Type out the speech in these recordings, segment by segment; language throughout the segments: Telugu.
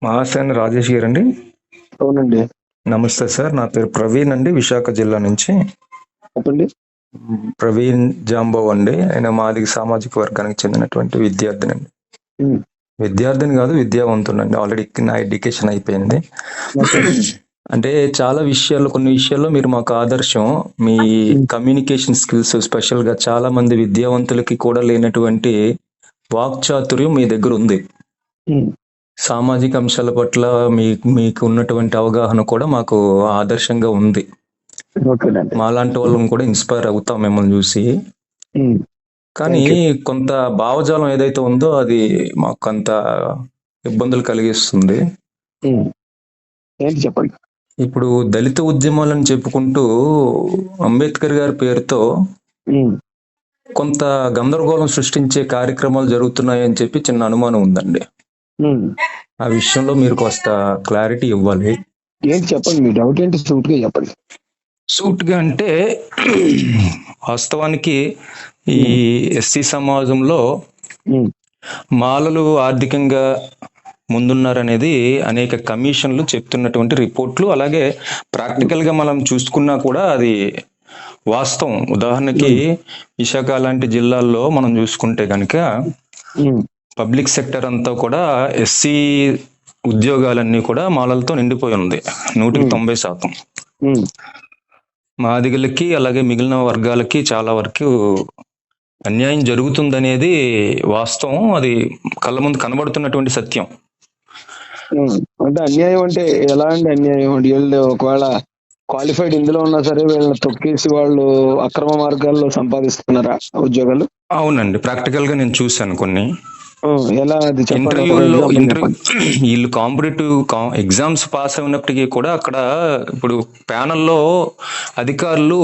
మహాసేన రాజేష్ గారండి. అవునండి. నమస్తే సార్, నా పేరు ప్రవీణ్ అండి, విశాఖ జిల్లా నుంచి. చెప్పండి. ప్రవీణ్ జాంబవ్ అండి. ఆయన మాది సామాజిక వర్గానికి చెందినటువంటి విద్యార్థినండి. ఉమ్, విద్యార్థిని కాదు, విద్యావంతునండి. ఆల్రెడీ నా ఎడ్యుకేషన్ అయిపోయింది. ఓకే. అంటే చాలా విషయాల్లో, కొన్ని విషయాల్లో మీరు మాకు ఆదర్శం. మీ ఉమ్, కమ్యూనికేషన్ స్కిల్స్, స్పెషల్గా చాలా మంది విద్యావంతులకి కూడా లేనటువంటి వాక్చాతుర్యం మీ దగ్గర ఉంది. ఉమ్, సామాజిక అంశాల పట్ల మీకు ఉన్నటువంటి అవగాహన కూడా మాకు ఆదర్శంగా ఉంది. ఓకేనండి. మాలాంటి వాళ్ళం కూడా ఇన్స్పైర్ అవుతాం మిమ్మల్ని చూసి. ఉమ్, కానీ థ్యాంక్ యూ. కొంత భావజాలం ఏదైతే ఉందో అది మాకు కొంత ఇబ్బందులు కలిగిస్తుంది. ఉమ్, ఏంటి చెప్పండి. ఇప్పుడు దళిత ఉద్యమాలను చెప్పుకుంటూ అంబేద్కర్ గారి పేరుతో ఉమ్, కొంత గందరగోళం సృష్టించే కార్యక్రమాలు జరుగుతున్నాయని చెప్పి చిన్న అనుమానం ఉందండి. ఉమ్, ఆ విషయంలో మీరు కాస్త క్లారిటీ ఇవ్వాలి. ఏంటి చెప్పండి, మీ డౌట్ ఏంటి సూట్ గా చెప్పండి. సూట్గా అంటే వాస్తవానికి ఈ ఉమ్, ఎస్సీ సమాజంలో ఉమ్, మాలలు ఆర్థికంగా ముందున్నారనేది అనేక కమిషన్లు చెప్తున్నటువంటి రిపోర్ట్లు, అలాగే ప్రాక్టికల్గా మనం చూసుకున్నా కూడా అది వాస్తవం. ఉదాహరణకి ఉమ్, విశాఖ లాంటి జిల్లాల్లో మనం చూసుకుంటే కనుక ఉమ్, పబ్లిక్ సెక్టర్ అంతా కూడా ఎస్సీ ఉద్యోగాలన్నీ కూడా మాలలతో నిండిపోయి ఉంది, 90%. ఉమ్, మాదిగలకి అలాగే మిగిలిన వర్గాలకి చాలా వరకు అన్యాయం జరుగుతుందనేది వాస్తవం. అది కళ్ళ ముందు కనబడుతున్నటువంటి సత్యం. ఉమ్. అంటే అన్యాయం అంటే ఎలాంటి అన్యాయం అంటే వీళ్ళు ఒకవేళ క్వాలిఫైడ్ ఇందులో ఉన్నా సరే వీళ్ళని తొక్కేసి వాళ్ళు అక్రమ మార్గాల్లో సంపాదిస్తున్నారా ఉద్యోగాలు? అవునండి, ప్రాక్టికల్ గా నేను చూశాను కొన్ని ఎలా అది చెప్పండి, ఒక ఇంటర్వ్యూల్లో. ఎగ్జాంపుల్ చెప్పండి. వీళ్ళు కాంపిటేటివ్ ఎగ్జామ్స్ పాస్ అయినప్పటికీ కూడా అక్కడ ఇప్పుడు ప్యానల్లో అధికారులు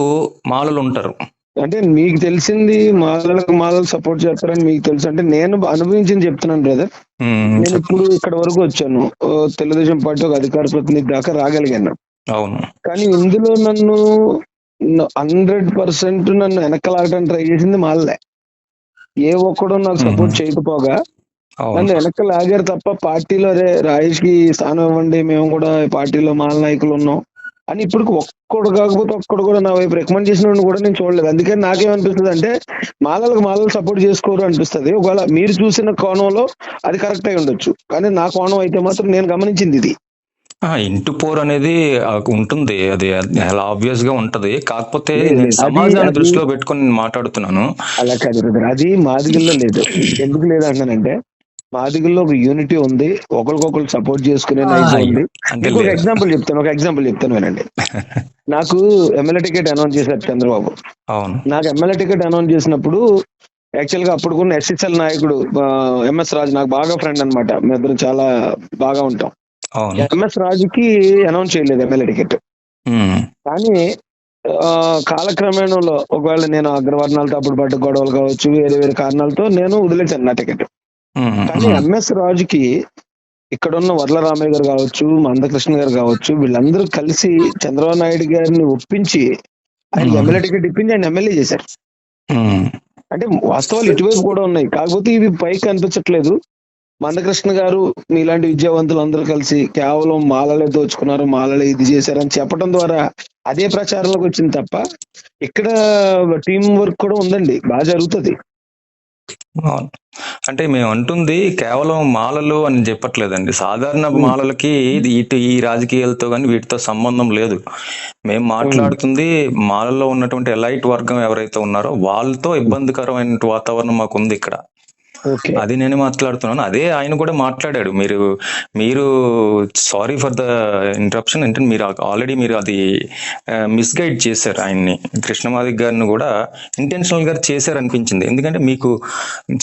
మాలలు ఉంటారు. అంటే మీకు తెలిసింది మాలలకు మాలలు సపోర్ట్ చేస్తారని మీకు తెలుసు, అంటే నేను అనుభవించింది చెప్తున్నాను బ్రదర్. నేను చెప్పండి. ఇప్పుడు ఇక్కడ వరకు వచ్చాను, తెలుగుదేశం పార్టీ ఒక అధికార ప్రతినిధి దాకా రాగలిగాను. అవును. కానీ ఇందులో నన్ను 100% నన్ను వెనక్కలాగడానికి ట్రై చేసింది మాలలే. ఏ ఒక్కడు నాకు సపోర్ట్ చేయకపోగా అవును. నన్ను వెనక్కి లాగారు తప్ప పార్టీలో అరే రాజేష్ కి స్థానం ఇవ్వండి, మేము కూడా పార్టీలో మాల నాయకులు ఉన్నాం అని ఇప్పుడు ఒక్కడు కాకపోతే ఒక్కడు కూడా నా వైపు రికమెండ్ చేసిన వాడిని కూడా నేను చూడలేదు. అందుకని నాకేమనిపిస్తుంది అంటే మాలలకు మాలలు సపోర్ట్ చేసుకోరు అనిపిస్తుంది. ఒకవేళ మీరు చూసిన కోణంలో అది కరెక్ట్ అయి ఉండొచ్చు, కానీ నా కోణం అయితే మాత్రం నేను గమనించింది ఇది. ఇంటూ పోర్ అనేది ఉంటుంది, అది చాలా ఆబ్వియస్ గా ఉంటది. కాకపోతే లేదు నేను లేదు, అది సమాజాన్ని అది దృష్టిలో పెట్టుకొని నేను మాట్లాడుతున్నాను. అలా కాదు బ్రదర్, అది మాదిగల్లో లేదు. ఎందుకు లేదు అంటానంటే మాదిగల్లో ఒక యూనిటీ ఉంది, ఒకరికొకరు సపోర్ట్ చేసుకునే నైజం ఉంది. అంటే ఇంకొక లేదు. ఎగ్జాంపుల్ చెప్తాను వినండి. నాకు ఎమ్మెల్యే టికెట్ అనౌన్స్ చేశారు చంద్రబాబు. అవును. నాకు ఎమ్మెల్యే టికెట్ అనౌన్స్ చేసినప్పుడు యాక్చువల్ గా అప్పుడుకున్న ఎస్ఎస్ఎల్ నాయకుడు ఎంఎస్ రాజు నాకు బాగా ఫ్రెండ్ అన్నమాట, మేము ఇద్దరం చాలా బాగా ఉంటాం. అవును. ఎంఎస్ రాజుకి అనౌన్స్ చేయలేదు ఎమ్మెల్యే టికెట్. ఉమ్. కానీ కాలక్రమేణంలో ఒకవేళ నేను అగ్రవర్ణాలతో అప్పుడు పడ్డ గొడవలు కావచ్చు, వేరే వేరే కారణాలతో నేను వదిలేశాను నా టికెట్. ఉమ్. కానీ ఎంఎస్ రాజుకి ఇక్కడున్న వర్లరామయ్య గారు కావచ్చు, మందకృష్ణ గారు కావచ్చు, వీళ్ళందరూ కలిసి చంద్రబాబు నాయుడు గారిని ఒప్పించి ఆయనకి ఎమ్మెల్యే టికెట్ ఇప్పించి ఆయన ఎమ్మెల్యే చేశారు. ఉమ్. అంటే వాస్తవాలు ఇటువైపు కూడా ఉన్నాయి, కాకపోతే ఇవి పైకి కనిపించట్లేదు. మందకృష్ణ గారు మీలాంటి విద్యావంతులు అందరూ కలిసి కేవలం మాలలే దోచుకున్నారు, మాలలే ఇది చేశారని చెప్పడం ద్వారా అదే ప్రచారంలోకి వచ్చింది తప్ప ఇక్కడ టీం వర్క్ కూడా ఉందండి, బాగా జరుగుతుంది. అవును. అంటే మేము అంటుంది కేవలం మాలలు అని చెప్పట్లేదండి. సాధారణ ఉమ్, మాలలకి ఇటు ఈ రాజకీయాలతో కానీ వీటితో సంబంధం లేదు. మేము ఉమ్, మాట్లాడుతుంది మాలల్లో ఉన్నటువంటి ఎలైట్ వర్గం ఎవరైతే ఉన్నారో వాళ్ళతో ఇబ్బందికరమైన వాతావరణం మాకు ఉంది ఇక్కడ. ఓకే. అది నేను మాట్లాడుతున్నాను. అదే ఆయన కూడా మాట్లాడాడు. మీరు మీరు సారీ ఫర్ ద ఇంటరప్షన్. అంటే మీరు ఆల్రెడీ మీరు అది మిస్గైడ్ చేశారు ఆయన్ని. కృష్ణమాదిక్ గారిని కూడా ఇంటెన్షనల్ గా చేశారు అనిపించింది. ఎందుకంటే మీకు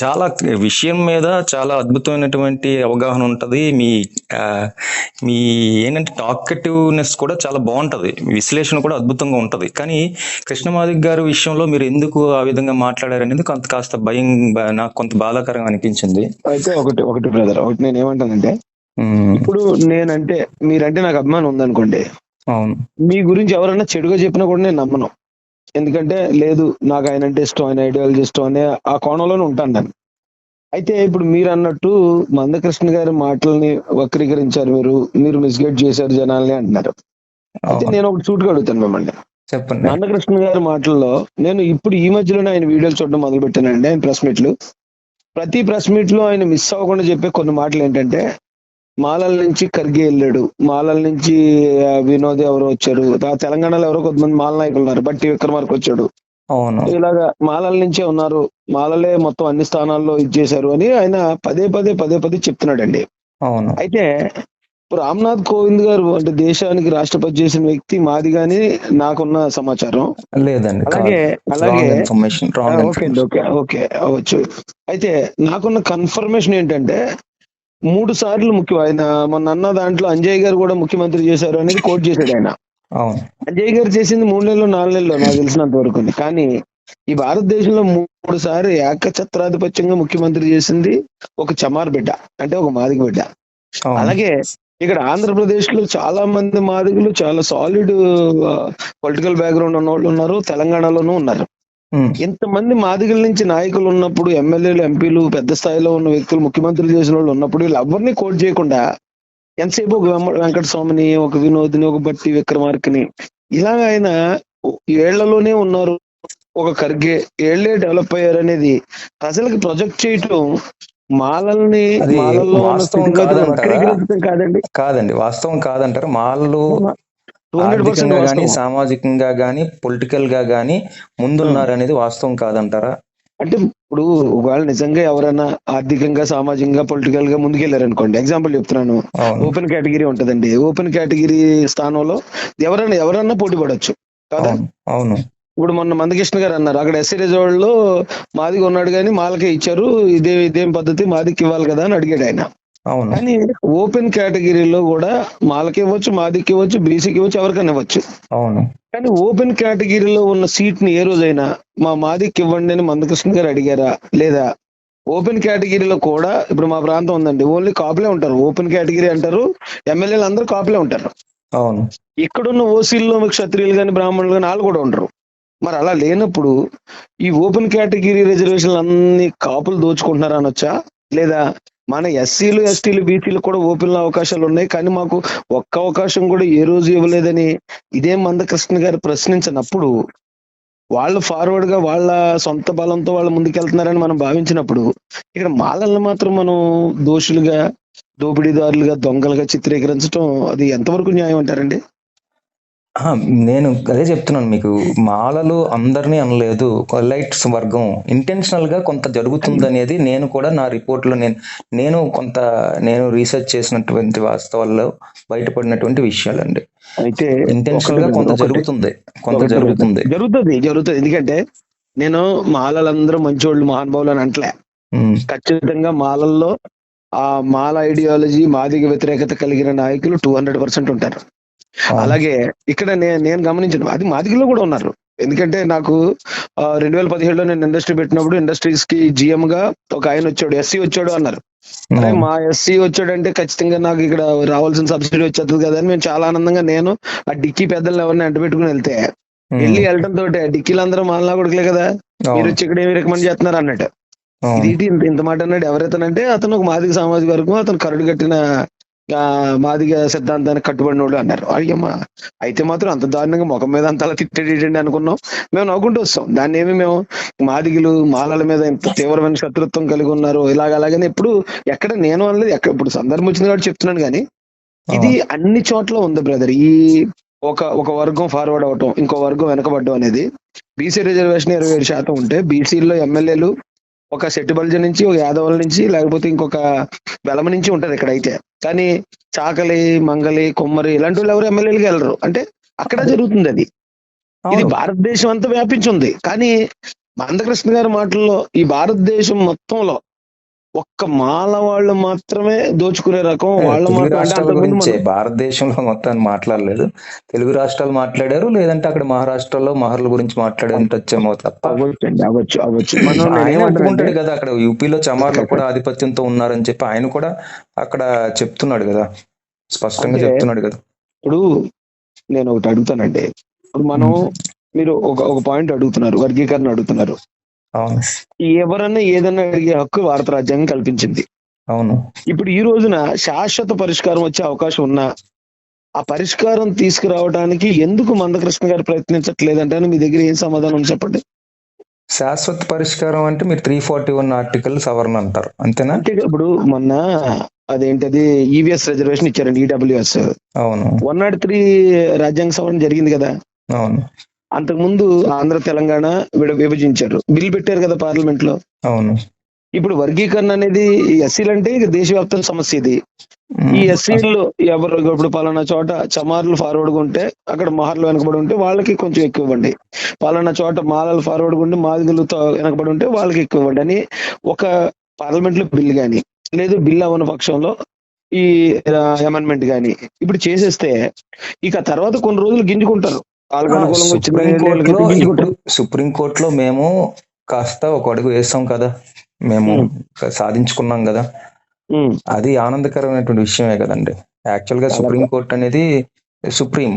చాలా విషయం మీద చాలా అద్భుతమైనటువంటి అవగాహన ఉంటది. ఆ, మీ ఏంటంటే టాకటివ్నెస్ కూడా చాలా బాగుంటది, విశ్లేషణ కూడా అద్భుతంగా ఉంటది. కానీ కృష్ణమాదిక్ గారి విషయంలో మీరు ఎందుకు ఆ విధంగా మాట్లాడారనేది కాస్త భయం, నాకు కొంత బాధాకరంగా అనిపించింది. అయితే ఒకటి ఒకటి బ్రదర్, ఒకటి నేను ఏమంటానంటే ఇప్పుడు నేనంటే మీరంటే నాకు అభిమానం ఉందనుకోండి, అవును. మీ గురించి ఎవరైనా చెడుగా చెప్పినా కూడా నేను నమ్మను. ఎందుకంటే లేదు నాకు ఆయన అంటే ఇష్టం, ఆయన ఐడియాలజీ ఇష్టం అనే ఆ కోణంలోనే ఉంటాను నేను. అయితే ఇప్పుడు మీరు అన్నట్టు మందకృష్ణ గారి మాటల్ని వక్రీకరించారు, మీరు మిస్గైడ్ చేశారు జనాల్ని అంటున్నారు. అయితే అవును. నేను ఒకటి సూటిగా అడుగుతాను మిమ్మల్ని. చెప్పండి. మందకృష్ణ గారి మాటల్లో నేను ఇప్పుడు ఈ మధ్యలోనే ఆయన వీడియోలు చూడడం మొదలు పెట్టానండి. ఆయన ప్రెస్ మీట్లు, ప్రతి ప్రెస్ మీట్ లో ఆయన మిస్ అవ్వకుండా చెప్పే కొన్ని మాటలు ఏంటంటే, మాలల నుంచి ఖర్గే వెళ్ళాడు, మాలల నుంచి వినోద్ ఎవరో వచ్చారు, తెలంగాణలో ఎవరో కొంతమంది మాల నాయకులు ఉన్నారు, బట్టి విక్రమార్క వచ్చాడు, అవును. ఇలాగా మాలల నుంచే ఉన్నారు, మాలలే మొత్తం అన్ని స్థానాల్లో ఇచ్చేశారు అని ఆయన పదే పదే పదే పదే చెప్తున్నాడండి. అవును. అయితే ఇప్పుడు రామ్నాథ్ కోవింద్ గారు అంటే దేశానికి రాష్ట్రపతి చేసిన వ్యక్తి మాదిగాని నాకున్న సమాచారం. లేదండి, అలాగే కాదు. అలాగే రాంగ్ ఇన్ఫర్మేషన్, రాంగ్ ఓకే అండి, ఇన్ఫర్మేషన్. ఓకే ఓకే అవ్వచ్చు. అయితే నాకున్న కన్ఫర్మేషన్ ఏంటంటే 3 సార్లు ముఖ్యం ఆయన మొన్న అన్న దాంట్లో అంజయ్ గారు కూడా ముఖ్యమంత్రి చేశారు అనేది కోట్ చేశాడు ఆయన. అవును. అంజయ్ గారు చేసింది 3 నెలలు 4 నెలలు నాకు తెలిసినంత వరకు. కానీ ఈ భారతదేశంలో 3 సార్లు ఏకఛత్రాధిపత్యంగా ముఖ్యమంత్రి చేసింది ఒక చమార్ బిడ్డ, అంటే ఒక మాదిగ బిడ్డ. అవును. అలాగే ఇక్కడ ఆంధ్రప్రదేశ్ లో చాలా మంది మాదిగలు చాలా సాలిడ్ పొలిటికల్ బ్యాక్గ్రౌండ్ ఉన్న వాళ్ళు ఉన్నారు, తెలంగాణలోనూ ఉన్నారు. ఉమ్. ఇంతమంది మాదిగల నుంచి నాయకులు ఉన్నప్పుడు, ఎమ్మెల్యేలు ఎంపీలు పెద్ద స్థాయిలో ఉన్న వ్యక్తులు ముఖ్యమంత్రులు చేసిన వాళ్ళు ఉన్నప్పుడు వీళ్ళు ఎవరిని కోట్ చేయకుండా ఎంతసేపు ఒక వెంకట స్వామిని, ఒక వినోద్ని, ఒక బట్టి విక్రమార్కని ఇలాగ ఆయన ఏళ్లలోనే ఉన్నారు, ఒక ఖర్గే ఏళ్లే డెవలప్ అయ్యారు అనేది ప్రజలకు ప్రొజెక్ట్ చేయటం మాలల్ని, అది మాలల్లో ఉన్న వాస్తవం స్థితిగతులను కాదంటారా? వక్రీకరించడం కాదండి. కాదండి, వాస్తవం కాదంటారా? మాలలు 200% ఆర్థికంగా గాని, వాస్తవం. సామాజికంగా గాని, పొలిటికల్ గా గాని ముందున్నారు అనేది వాస్తవం కాదంటారా? అంటే ఇప్పుడు ఒకవేళ నిజంగా ఎవరైనా ఆర్థికంగా, సామాజికంగా, పొలిటికల్ గా ముందుకెళ్లారు అనుకోండి, ఎగ్జాంపుల్ చెప్తున్నాను, అవును. ఓపెన్ కేటగిరీ ఉంటదండి, ఓపెన్ కేటగిరీ స్థానంలో ఎవరన్నా పోటీ పడవచ్చు కదా. అవును. అవును. ఇప్పుడు మొన్న మందకృష్ణ గారు అన్నారు అక్కడ ఎస్సీ రిజర్వ్ లో మాదిగా ఉన్నాడు కానీ మాలకే ఇచ్చారు, ఇదేం పద్ధతి, మాదికి ఇవ్వాలి కదా అని అడిగాడు ఆయన. అవును. కానీ ఓపెన్ కేటగిరీలో కూడా మాలకి ఇవ్వచ్చు, మాదికి ఇవ్వచ్చు, బీసీకి ఇవ్వచ్చు, ఎవరికైనా ఇవ్వచ్చు. అవును. కానీ ఓపెన్ కేటగిరీలో ఉన్న సీట్ ని ఏ రోజైనా మా మాదికి ఇవ్వండి అని మందకృష్ణ గారు అడిగారా? లేదా? ఓపెన్ కేటగిరీలో కూడా ఇప్పుడు మా ప్రాంతం ఉందండి, ఓన్లీ కాపులే ఉంటారు, ఓపెన్ కేటగిరీ అంటారు, ఎమ్మెల్యేలు అందరూ కాపులే ఉంటారు. అవును. ఇక్కడున్న ఓసీల్లో క్షత్రియులు కానీ బ్రాహ్మణులు కానీ వాళ్ళు కూడా ఉండరు. మరి అలా లేనప్పుడు ఈ ఓపెన్ కేటగిరీ రిజర్వేషన్లు అన్ని కాపులు దోచుకుంటున్నారా అనొచ్చా? లేదా మన ఎస్సీలు, ఎస్టీలు, బీసీలు కూడా ఓపెన్ లో అవకాశాలు ఉన్నాయి కానీ మాకు ఒక్క అవకాశం కూడా ఏ రోజు ఇవ్వలేదని ఇదే మందకృష్ణ గారు ప్రశ్నించినప్పుడు, వాళ్ళు ఫార్వర్డ్ గా వాళ్ళ సొంత బలంతో వాళ్ళు ముందుకెళ్తున్నారని మనం భావించినప్పుడు, ఇక్కడ మాలల్ని మాత్రం మనం దోషులుగా, దోపిడీదారులుగా, దొంగలుగా చిత్రీకరించడం అది ఎంతవరకు న్యాయం అంటారండి? ఆహా, నేను అదే చెప్తున్నాను మీకు. మాలలు అందరినీ అనలేదు, లైట్స్ వర్గం ఇంటెన్షనల్ గా కొంత జరుగుతుంది అనేది నేను కూడా నా రిపోర్ట్ లో నేను రీసెర్చ్ చేసినటువంటి వాస్తవాల్లో బయటపడినటువంటి విషయాలండి. అయితే ఇంటెన్షనల్ గా కొంత జరుగుతుంది. జరుగుతుంది. ఎందుకంటే నేను మాలలందరూ మంచోళ్ళు, మహానుభావులు అని అంటలే. ఖచ్చితంగా మాలల్లో ఆ మాల ఐడియాలజీ, మాదిగ వ్యతిరేకత కలిగిన నాయకులు 200% ఉంటారు. అలాగే ఇక్కడ నేను గమనించిన అది మాదిగలో కూడా ఉన్నారు. ఎందుకంటే నాకు 2017లో నేను ఇండస్ట్రీ పెట్టినప్పుడు ఇండస్ట్రీస్ కి GM గా ఒక ఆయన వచ్చాడు, ఎస్సీ వచ్చాడు అన్నారు. అరే మా ఎస్సీ వచ్చాడంటే ఖచ్చితంగా నాకు ఇక్కడ రావాల్సిన సబ్సిడీ వచ్చేది కదా అని మేము చాలా ఆనందంగా, నేను ఆ డిక్కీ పెద్దలు ఎవరిని అంట పెట్టుకుని వెళ్ళటం తోటే డిక్కీలు అందరూ మాలనా కొడుకులే కదా, మీరు వచ్చి ఇక్కడ ఏమి రికమెండ్ చేస్తున్నారు అన్నట్టు. ఇది ఇంత మాట అన్నాడు. ఎవరైతేనంటే అతను ఒక మాదిగ సామాజిక వర్గం, అతను కరడు కట్టిన మాదిగ సిద్ధాంతానికి కట్టుబడిన వాళ్ళు అన్నారు. అయ్యమ్మా, అయితే మాత్రం అంత దారుణంగా ముఖం మీద అంత అలా తిట్టేటండి అనుకున్నాం. మేము నవ్వుకుంటూ వస్తాం. దాన్ని ఏమి మేము మాదిగలు మాలల మీద ఇంత తీవ్రమైన శత్రుత్వం కలిగి ఉన్నారు అలాగని ఎప్పుడు ఎక్కడ నేను అనలేదు. ఎక్కడ ఇప్పుడు సందర్భం వచ్చింది కాబట్టి చెప్తున్నాను. కానీ ఇది అన్ని చోట్ల ఉంది బ్రదర్. ఈ ఒక వర్గం ఫార్వర్డ్ అవటం, ఇంకో వర్గం వెనకబడ్డం అనేది. బీసీ రిజర్వేషన్ 27% ఉంటే బీసీల్లో ఎమ్మెల్యేలు ఒక సెట్టిబల్జ నుంచి, ఒక యాదవుల నుంచి, లేకపోతే ఇంకొక వెలమ నుంచి ఉంటది ఇక్కడైతే. కానీ చాకలి, మంగలి, కొమ్మరి ఇలాంటి వాళ్ళు ఎవరు ఎమ్మెల్యేలుగా వెళ్ళరు. అంటే అక్కడ జరుగుతుంది అది. ఇది భారతదేశం అంతా వ్యాపించింది. కానీ మందకృష్ణ గారి మాటల్లో ఈ భారతదేశం మొత్తంలో ఒక్క మాల వాళ్ళు మాత్రమే దోచుకునే రకం వాళ్ళు మాత్రం. భారతదేశంలో మొత్తాన్ని మాట్లాడలేదు, తెలుగు రాష్ట్రాలు మాట్లాడారు, లేదంటే అక్కడ మహారాష్ట్రలో మహర్ల గురించి మాట్లాడేమో తప్ప. అవ్వచ్చు. ఆయన ఒప్పుకుంటాడు కదా, అక్కడ యూపీలో చమార్లు కూడా ఆధిపత్యంతో ఉన్నారని చెప్పి ఆయన కూడా అక్కడ చెప్తున్నాడు కదా, స్పష్టంగా చెప్తున్నాడు కదా. ఇప్పుడు నేను ఒకటి అడుగుతానండి. ఇప్పుడు మనం మీరు ఒక పాయింట్ అడుగుతున్నారు, వర్గీకరణ అడుగుతున్నారు. అవును. ఎవరన్నా ఏదన్నా అడిగే హక్కు భారత రాజ్యాంగం కల్పించింది. అవును. ఇప్పుడు ఈ రోజున శాశ్వత పరిష్కారం వచ్చే అవకాశం ఉన్నా, ఆ పరిష్కారం తీసుకురావడానికి ఎందుకు మందకృష్ణ గారు ప్రయత్నించట్లేదంటే మీ దగ్గర ఏం సమాధానం ఉంది చెప్పండి? శాశ్వత పరిష్కారం అంటే మీరు 341 ఆర్టికల్ సవరణ అంటారు అంతేనా? అంటే ఇప్పుడు మొన్న అదేంటది ఈవీఎస్ రిజర్వేషన్ ఇచ్చారండి, ఈడబ్ల్యూఎస్. అవును. 103 రాజ్యాంగ సవరణ జరిగింది కదా. అవును. అంతకుముందు ఆంధ్ర తెలంగాణ విభజించారు, బిల్లు పెట్టారు కదా పార్లమెంట్ లో. అవును. ఇప్పుడు వర్గీకరణ అనేది ఎస్సీలు అంటే ఇక దేశవ్యాప్త సమస్య ఇది. ఈ ఉమ్, ఎస్సీల్లో ఎవరు ఇప్పుడు పలానా చోట చమార్లు ఫార్వర్డ్ గా ఉంటే అక్కడ మహర్లు వెనకబడి ఉంటే వాళ్ళకి కొంచెం ఎక్కువ ఇవ్వండి, పలానా చోట మాలలు ఫార్వర్డ్ గా ఉంటే మాదిగలతో వెనకబడి ఉంటే వాళ్ళకి ఎక్కువ ఇవ్వండి అని ఒక పార్లమెంట్ లో బిల్ గాని, లేదు బిల్ అవ్వని పక్షంలో ఈ అమెండ్మెంట్ గాని ఇప్పుడు చేసేస్తే ఇక తర్వాత కొన్ని రోజులు గింజుకుంటారు, వాళ్ళకి అనుకూలంగా వచ్చిందని సుప్రీంకోర్టులో ఇప్పుడు గింజుకుంటారు. సుప్రీంకోర్టులో మేము కాస్త ఒక అడుగు వేస్తాం కదా, మేము ఉమ్, సాధించుకున్నాం కదా, ఉమ్. అది ఆనందకరమైనటువంటి విషయమే కదండి. యాక్చువల్ గా అలా సుప్రీంకోర్టు అనేది సుప్రీం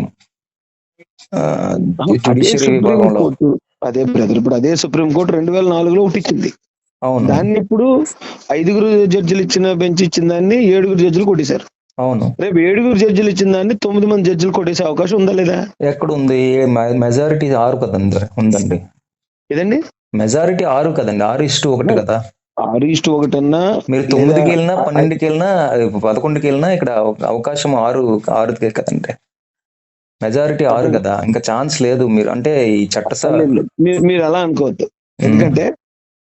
అదే జ్యుడిషియరీ సుప్రీం విభాగంలో. కోర్టు, అదే బ్రదర్, ఇప్పుడు అదే సుప్రీం కోర్టు 2004లో ఒకటిచ్చింది. అవును. దాన్ని ఇప్పుడు 5 జడ్జిలు ఇచ్చిన బెంచ్ ఇచ్చిన దాన్ని 7 జడ్జిలు కొట్టేశారు. అవును. రేపు 7 జడ్జిలు ఇచ్చిన దాన్ని 9 మంది జడ్జిలు కొట్టేసే అవకాశం ఉందా లేదా? ఎక్కడ ఉంది? మెజారిటీ 6 కదండి, ఉందండి. ఏదండి? మెజారిటీ 6 కదండి, 6:1 కదా. 6:1 అన్నా మీరు లేదా 9కి వెళ్ళినా 12కి వెళ్ళినా 11కి వెళ్ళినా ఇక్కడ అవకాశం 6కే కదండి. మెజారిటీ 6 కదా, ఇంకా ఛాన్స్ లేదు. మీరు అంటే ఈ మీరు అలా అనుకోవద్దు. ఎందుకంటే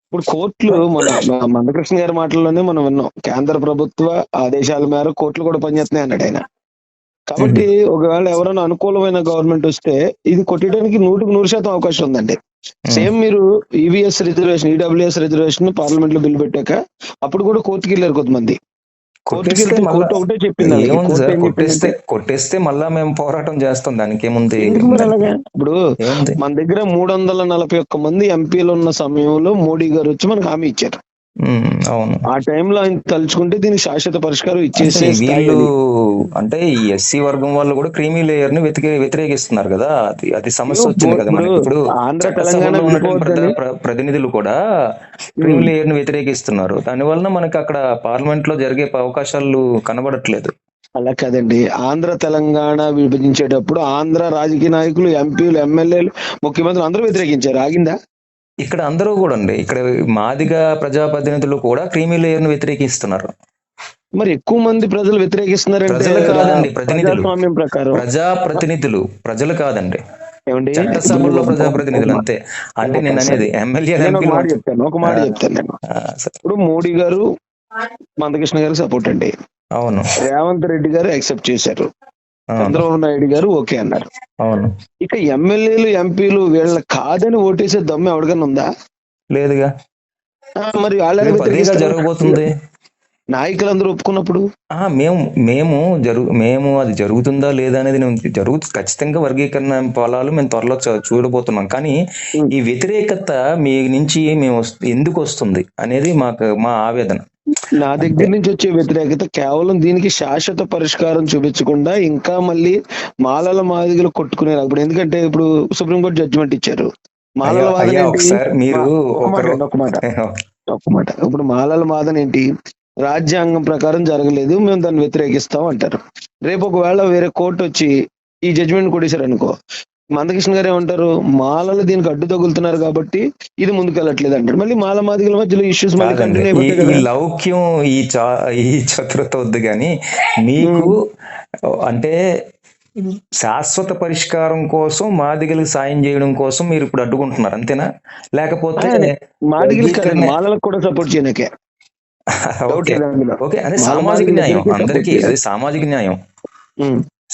ఇప్పుడు కోర్టులు మన మందకృష్ణ గారి మాటల్లోనే మనం విన్నాం, కేంద్ర ప్రభుత్వ ఆదేశాల మేరకు కోర్టులు కూడా పనిచేస్తున్నాయి అన్నాడు ఆయన. కాబట్టి ఒకవేళ ఎవరైనా అనుకూలమైన గవర్నమెంట్ వస్తే ఇది కొట్టడానికి 100% అవకాశం ఉందండి. సేమ్ మీరు EVS reservation, EWS reservation parliament లో బిల్ పెట్టాక అప్పుడు కూడా కోర్టుకి వెళ్ళారు కొంతమంది. కోర్టుకి కొట్టేస్తే వెళ్తే మళ్ళా కోర్టు ఒకటే చెప్పింది వాళ్ళకి. ఏముంది కోర్టు సార్, ఏం చెప్పిందంటే కొట్టేస్తే మళ్ళా మేము పోరాటం చేస్తాం, దానికి ఏముంది. ఎందుకు మరి అలాగా? ఇప్పుడు ఏముంది. మన దగ్గర 341 మంది ఎంపీలు ఉన్న సమయంలో మోడీ గారు వచ్చి మనకు హామీ ఇచ్చారు. అవును. ఆ టైంలో ఆయన తలుచుకుంటే దీనికి శాశ్వత పరిష్కారం అంటే ఇచ్చేసే స్థాయి వీళ్ళు అది. అంటే ఈ ఎస్సీ వర్గం వాళ్ళు కూడా క్రీమీ లేయర్ ని వ్యతిరేకిస్తున్నారు కదా, అది సమస్య వచ్చింది కదా ఇప్పుడు మనకి. ఇప్పుడు ఆంధ్ర తెలంగాణ చట్టసభలో ఉన్నటువంటి విడిపోవద్దని ప్రతినిధులు కూడా క్రీమీ లేయర్ ని వ్యతిరేకిస్తున్నారు. దానివల్ల మనకి అక్కడ పార్లమెంట్ లో జరిగే అవకాశాలు కనబడట్లేదు. అలా కాదండి, ఆంధ్ర తెలంగాణ విభజించేటప్పుడు ఆంధ్ర రాజకీయ నాయకులు, ఎంపీలు, ఎమ్మెల్యేలు, ముఖ్యమంత్రులు అందరూ వ్యతిరేకించారు. ఆగిందా? ఇక్కడ అందరూ కూడా అండి, ఇక్కడ మాదిగ ప్రజాప్రతినిధులు కూడా క్రీమీ లేయర్ ను వ్యతిరేకిస్తున్నారు. మరి ఎక్కువ మంది ప్రజలు వ్యతిరేకిస్తున్నారంటే ప్రజలు కాదండి, ప్రతినిధులు, ప్రజాస్వామ్యం ప్రకారం ప్రజాప్రతినిధులు, ప్రజలు కాదండి, ఏమండి? చట్టసభల్లో ప్రజాప్రతినిధులు అంతే. అంటే నేను అనేది ఎమ్మెల్యే నేను ఒక ఎంపీలు. మాట చెప్తాను నేను. ఇప్పుడు మోడీ గారు మందకృష్ణ గారికి సపోర్ట్ అండి, అవును. రేవంత్ రెడ్డి గారు యాక్సెప్ట్ చేశారు, చంద్రబాబు నాయుడు గారు ఓకే అన్నారు. అవును. ఇక ఎమ్మెల్యేలు, ఎంపీలు వీళ్ళ కాదని ఓటేసే దమ్ము ఎవరికైనా ఉందా? లేదుగా. మరి వాళ్ళని అదేగా వ్యతిరేకిస్తారు జరగబోతుంది. నాయకులందరూ ఒప్పుకున్నప్పుడు. మేము అది జరుగుతుందా లేదా అనేది ఖచ్చితంగా వర్గీకరణ ఫలాలు మేము త్వరలో చూడబోతున్నాం. కానీ ఈ వ్యతిరేకత మీ నుంచి మేము ఎందుకు వస్తుంది అనేది మా ఆవేదన. నా దగ్గర నుంచి వచ్చే వ్యతిరేకత కేవలం దీనికి శాశ్వత పరిష్కారం చూపించకుండా ఇంకా మళ్ళీ మాలల మాదిగలు కొట్టుకునే ఇప్పుడు, ఎందుకంటే ఇప్పుడు సుప్రీంకోర్టు జడ్జిమెంట్ ఇచ్చారు. మాలల వాదన ఏంటి? మీరు ఒక్క మాట, ఇప్పుడు మాలల వాదన ఏంటి? రాజ్యాంగం ప్రకారం జరగలేదు, మేము దాన్ని వ్యతిరేకిస్తాం అంటారు. రేపు ఒకవేళ వేరే కోర్టు వచ్చి ఈ జడ్జిమెంట్ కొట్టేశారు అనుకో, మందకృష్ణ గారు ఏమంటారు? మాలలు దీనికి అడ్డు తగులుతున్నారు కాబట్టి ఇది ముందుకెళ్ళట్లేదు అంటారు. మళ్ళీ మాల మాదిగల మధ్యలో ఇష్యూస్ మళ్ళీ కంటిన్యూ అయిపోతాయి కదా. ఈ లౌక్యం, ఈ చతురత వద్దు కానీ మీకు అంటే శాశ్వత పరిష్కారం కోసం మాదిగలకు సాయం చేయడం కోసం మీరు ఇప్పుడు అడ్డుకుంటున్నారు అంతేనా? లేకపోతే మాలలకు కూడా సపోర్ట్ చేయడానికే? ఓకే, అదే సామాజిక న్యాయం అందరికీ, అది సామాజిక న్యాయం.